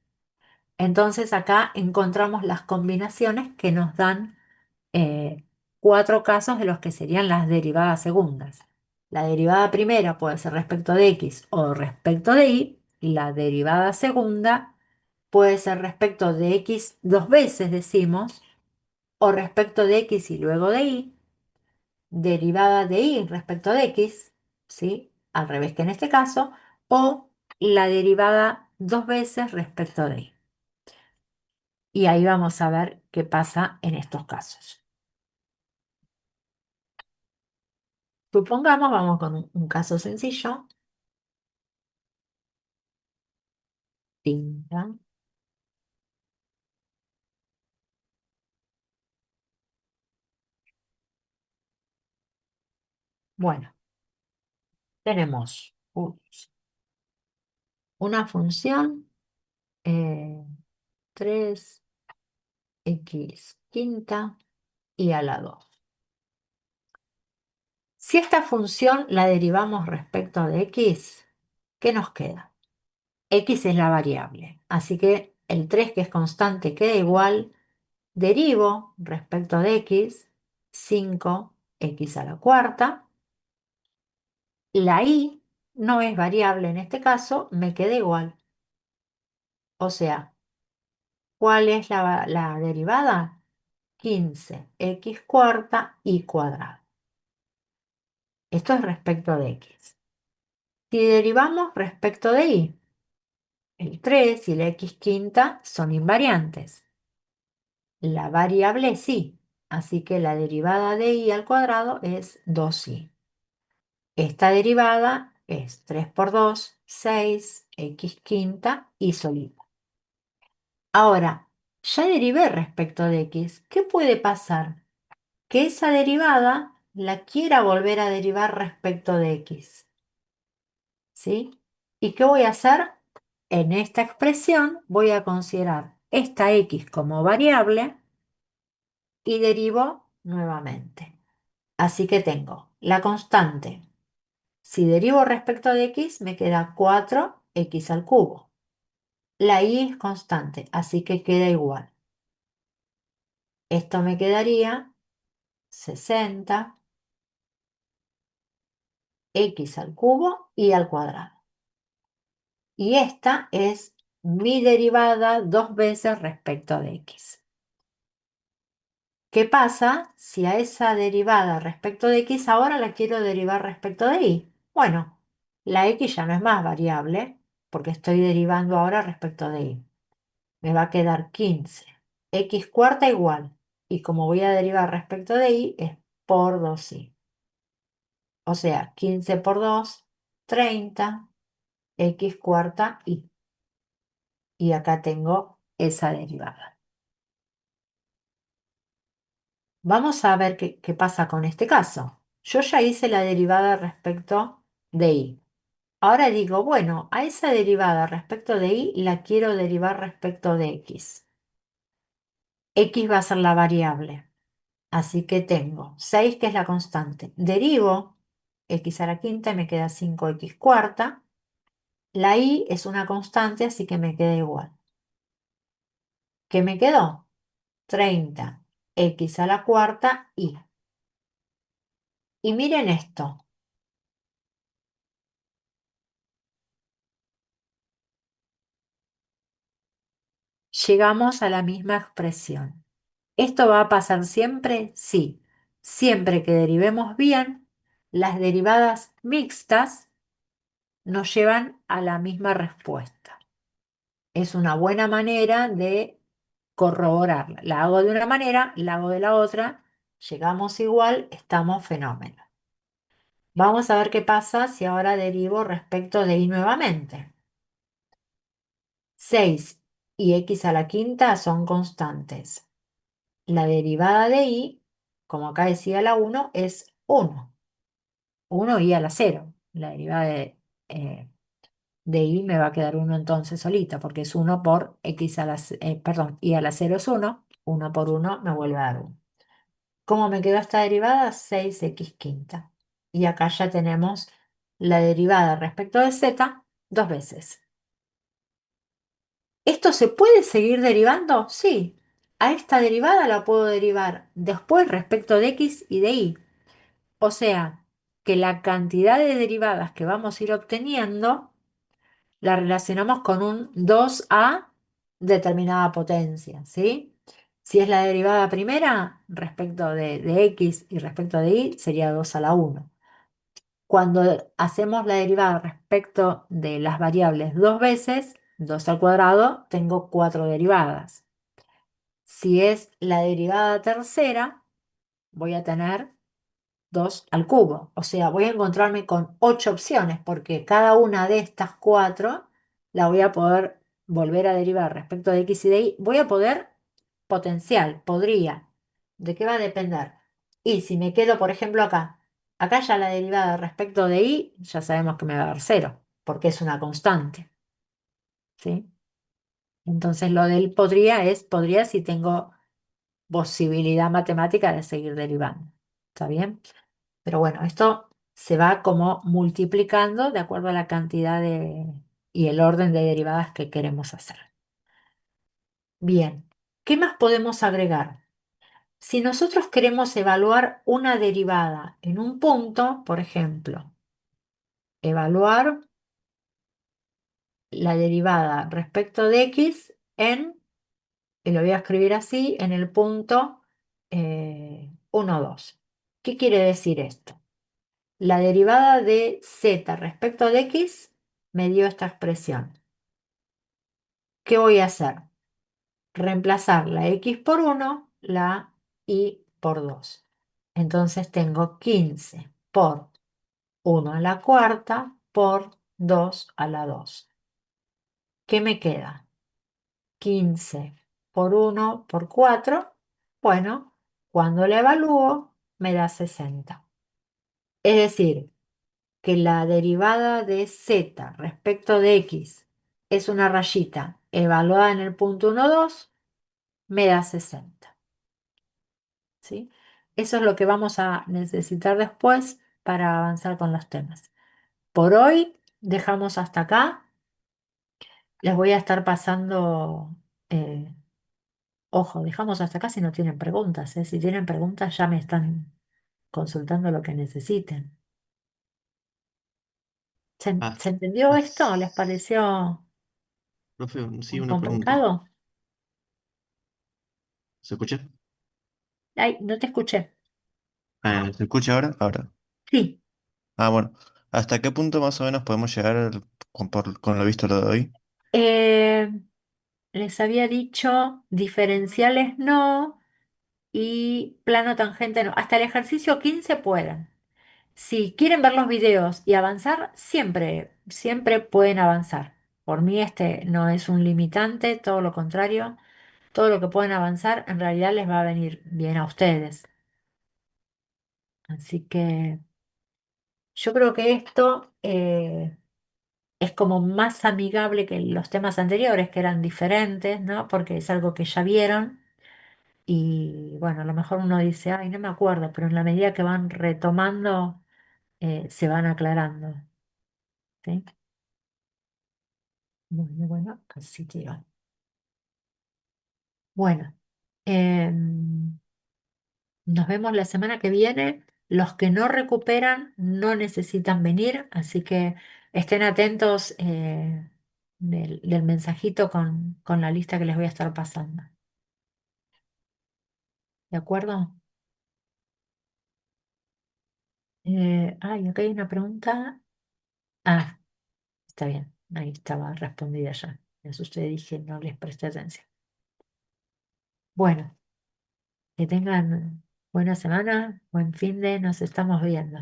Entonces acá encontramos las combinaciones que nos dan cuatro casos de los que serían las derivadas segundas. La derivada primera puede ser respecto de x o respecto de y. La derivada segunda puede ser respecto de x dos veces, decimos, o respecto de x y luego de y, derivada de y respecto de x, ¿sí? Al revés que en este caso, o la derivada dos veces respecto de y. Y ahí vamos a ver qué pasa en estos casos. Supongamos, vamos con un caso sencillo. Tinta. Bueno, tenemos una función, 3x quinta y a la 2. Si esta función la derivamos respecto de x, ¿qué nos queda? X es la variable, así que el 3 que es constante queda igual, derivo respecto de x, 5x a la cuarta. La y no es variable en este caso, me queda igual. O sea, ¿cuál es la derivada? 15x cuarta y cuadrada. Esto es respecto de x. Si derivamos respecto de y, el 3 y la x quinta son invariantes. La variable sí, así que la derivada de y al cuadrado es 2y. Esta derivada es 3 por 2, 6, x quinta y solita. Ahora, ya derivé respecto de x. ¿Qué puede pasar? Que esa derivada la quiera volver a derivar respecto de x. ¿Sí? ¿Y qué voy a hacer? En esta expresión voy a considerar esta x como variable y derivo nuevamente. Así que tengo la constante. Si derivo respecto de x, me queda 4x al cubo. La y es constante, así que queda igual. Esto me quedaría 60x al cubo y al cuadrado. Y esta es mi derivada dos veces respecto de x. ¿Qué pasa si a esa derivada respecto de x ahora la quiero derivar respecto de y? Bueno, la x ya no es más variable porque estoy derivando ahora respecto de y. Me va a quedar 15. X cuarta igual. Y como voy a derivar respecto de y, es por 2i. O sea, 15 por 2, 30, x cuarta y. Y acá tengo esa derivada. Vamos a ver qué pasa con este caso. Yo ya hice la derivada respecto de y. Ahora digo, bueno, a esa derivada respecto de y la quiero derivar respecto de x. X va a ser la variable. Así que tengo 6 que es la constante. Derivo x a la quinta y me queda 5x cuarta. La y es una constante, así que me queda igual. ¿Qué me quedó? 30 x a la cuarta y. Y miren esto. Llegamos a la misma expresión. ¿Esto va a pasar siempre? Sí. Siempre que derivemos bien, las derivadas mixtas nos llevan a la misma respuesta. Es una buena manera de corroborarla. La hago de una manera, la hago de la otra, llegamos igual, estamos fenómenos. Vamos a ver qué pasa si ahora derivo respecto de y nuevamente. 6 y x a la quinta son constantes. La derivada de y, como acá decía la 1, es 1. 1 y a la 0. La derivada de y me va a quedar 1 entonces solita, porque es 1 por x a la, perdón, y a la 0 es 1. 1 por 1 me vuelve a dar 1. ¿Cómo me quedó esta derivada? 6x quinta. Y acá ya tenemos la derivada respecto de z dos veces. ¿Esto se puede seguir derivando? Sí. A esta derivada la puedo derivar después respecto de x y de y. O sea, que la cantidad de derivadas que vamos a ir obteniendo la relacionamos con un 2a determinada potencia, ¿sí? Si es la derivada primera respecto de x y respecto de y, sería 2 a la 1. Cuando hacemos la derivada respecto de las variables dos veces, 2 al cuadrado, tengo 4 derivadas. Si es la derivada tercera, voy a tener 2 al cubo. O sea, voy a encontrarme con 8 opciones porque cada una de estas 4 la voy a poder volver a derivar respecto de x y de y. Voy a poder potencial, podría. ¿De qué va a depender? Y si me quedo, por ejemplo, acá ya la derivada respecto de y, ya sabemos que me va a dar 0 porque es una constante. ¿Sí? Entonces lo del podría si tengo posibilidad matemática de seguir derivando. ¿Está bien? Pero bueno, esto se va como multiplicando de acuerdo a la cantidad y el orden de derivadas que queremos hacer. Bien, ¿qué más podemos agregar? Si nosotros queremos evaluar una derivada en un punto, por ejemplo, evaluar la derivada respecto de x y lo voy a escribir así, en el punto 1, 2. ¿Qué quiere decir esto? La derivada de z respecto de x me dio esta expresión. ¿Qué voy a hacer? Reemplazar la x por 1, la y por 2. Entonces tengo 15 por 1 a la cuarta por 2 a la 2. ¿Qué me queda? 15 por 1 por 4. Bueno, cuando la evalúo me da 60. Es decir, que la derivada de z respecto de x es una rayita evaluada en el punto 1, 2, me da 60. ¿Sí? Eso es lo que vamos a necesitar después para avanzar con los temas. Por hoy dejamos hasta acá. Les voy a estar pasando, eh, ojo, dejamos hasta acá si no tienen preguntas, ¿eh? Si tienen preguntas ya me están consultando lo que necesiten. ¿Se, Ah, se entendió ah, esto? ¿Les pareció profe, sí, muy una pregunta. complicado? ¿Se escucha? Ay, no te escuché. ¿Se escucha ahora? Ahora. Sí. Ah, bueno. ¿Hasta qué punto más o menos podemos llegar con lo visto lo de hoy? Eh, les había dicho diferenciales no, y plano tangente no. Hasta el ejercicio 15 pueden. Si quieren ver los videos y avanzar, siempre, siempre pueden avanzar. Por mí este no es un limitante, todo lo contrario. Todo lo que pueden avanzar en realidad les va a venir bien a ustedes. Así que yo creo que esto es como más amigable que los temas anteriores, que eran diferentes, ¿no? Porque es algo que ya vieron. Y bueno, a lo mejor uno dice, ay, no me acuerdo, pero en la medida que van retomando, se van aclarando. ¿Sí? Bueno, bueno, así que va. Bueno, em, nos vemos la semana que viene. Los que no recuperan no necesitan venir, así que estén atentos del mensajito con la lista que les voy a estar pasando. ¿De acuerdo? Ay, acá hay una pregunta. Ah, está bien. Ahí estaba respondida ya. Me asusté, dije, no les presté atención. Bueno, que tengan buena semana, buen fin de, nos estamos viendo.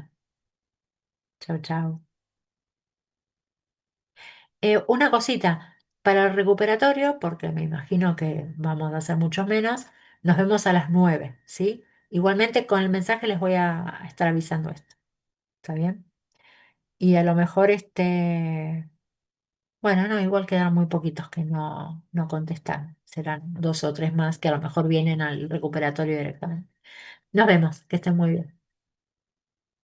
Chao, chao. Una cosita, para el recuperatorio, porque me imagino que vamos a hacer mucho menos, nos vemos a las 9, ¿sí? Igualmente con el mensaje les voy a estar avisando esto, ¿está bien? Y a lo mejor bueno, no, igual quedan muy poquitos que no contestan, serán 2 o 3 más que a lo mejor vienen al recuperatorio directamente. Nos vemos, que estén muy bien.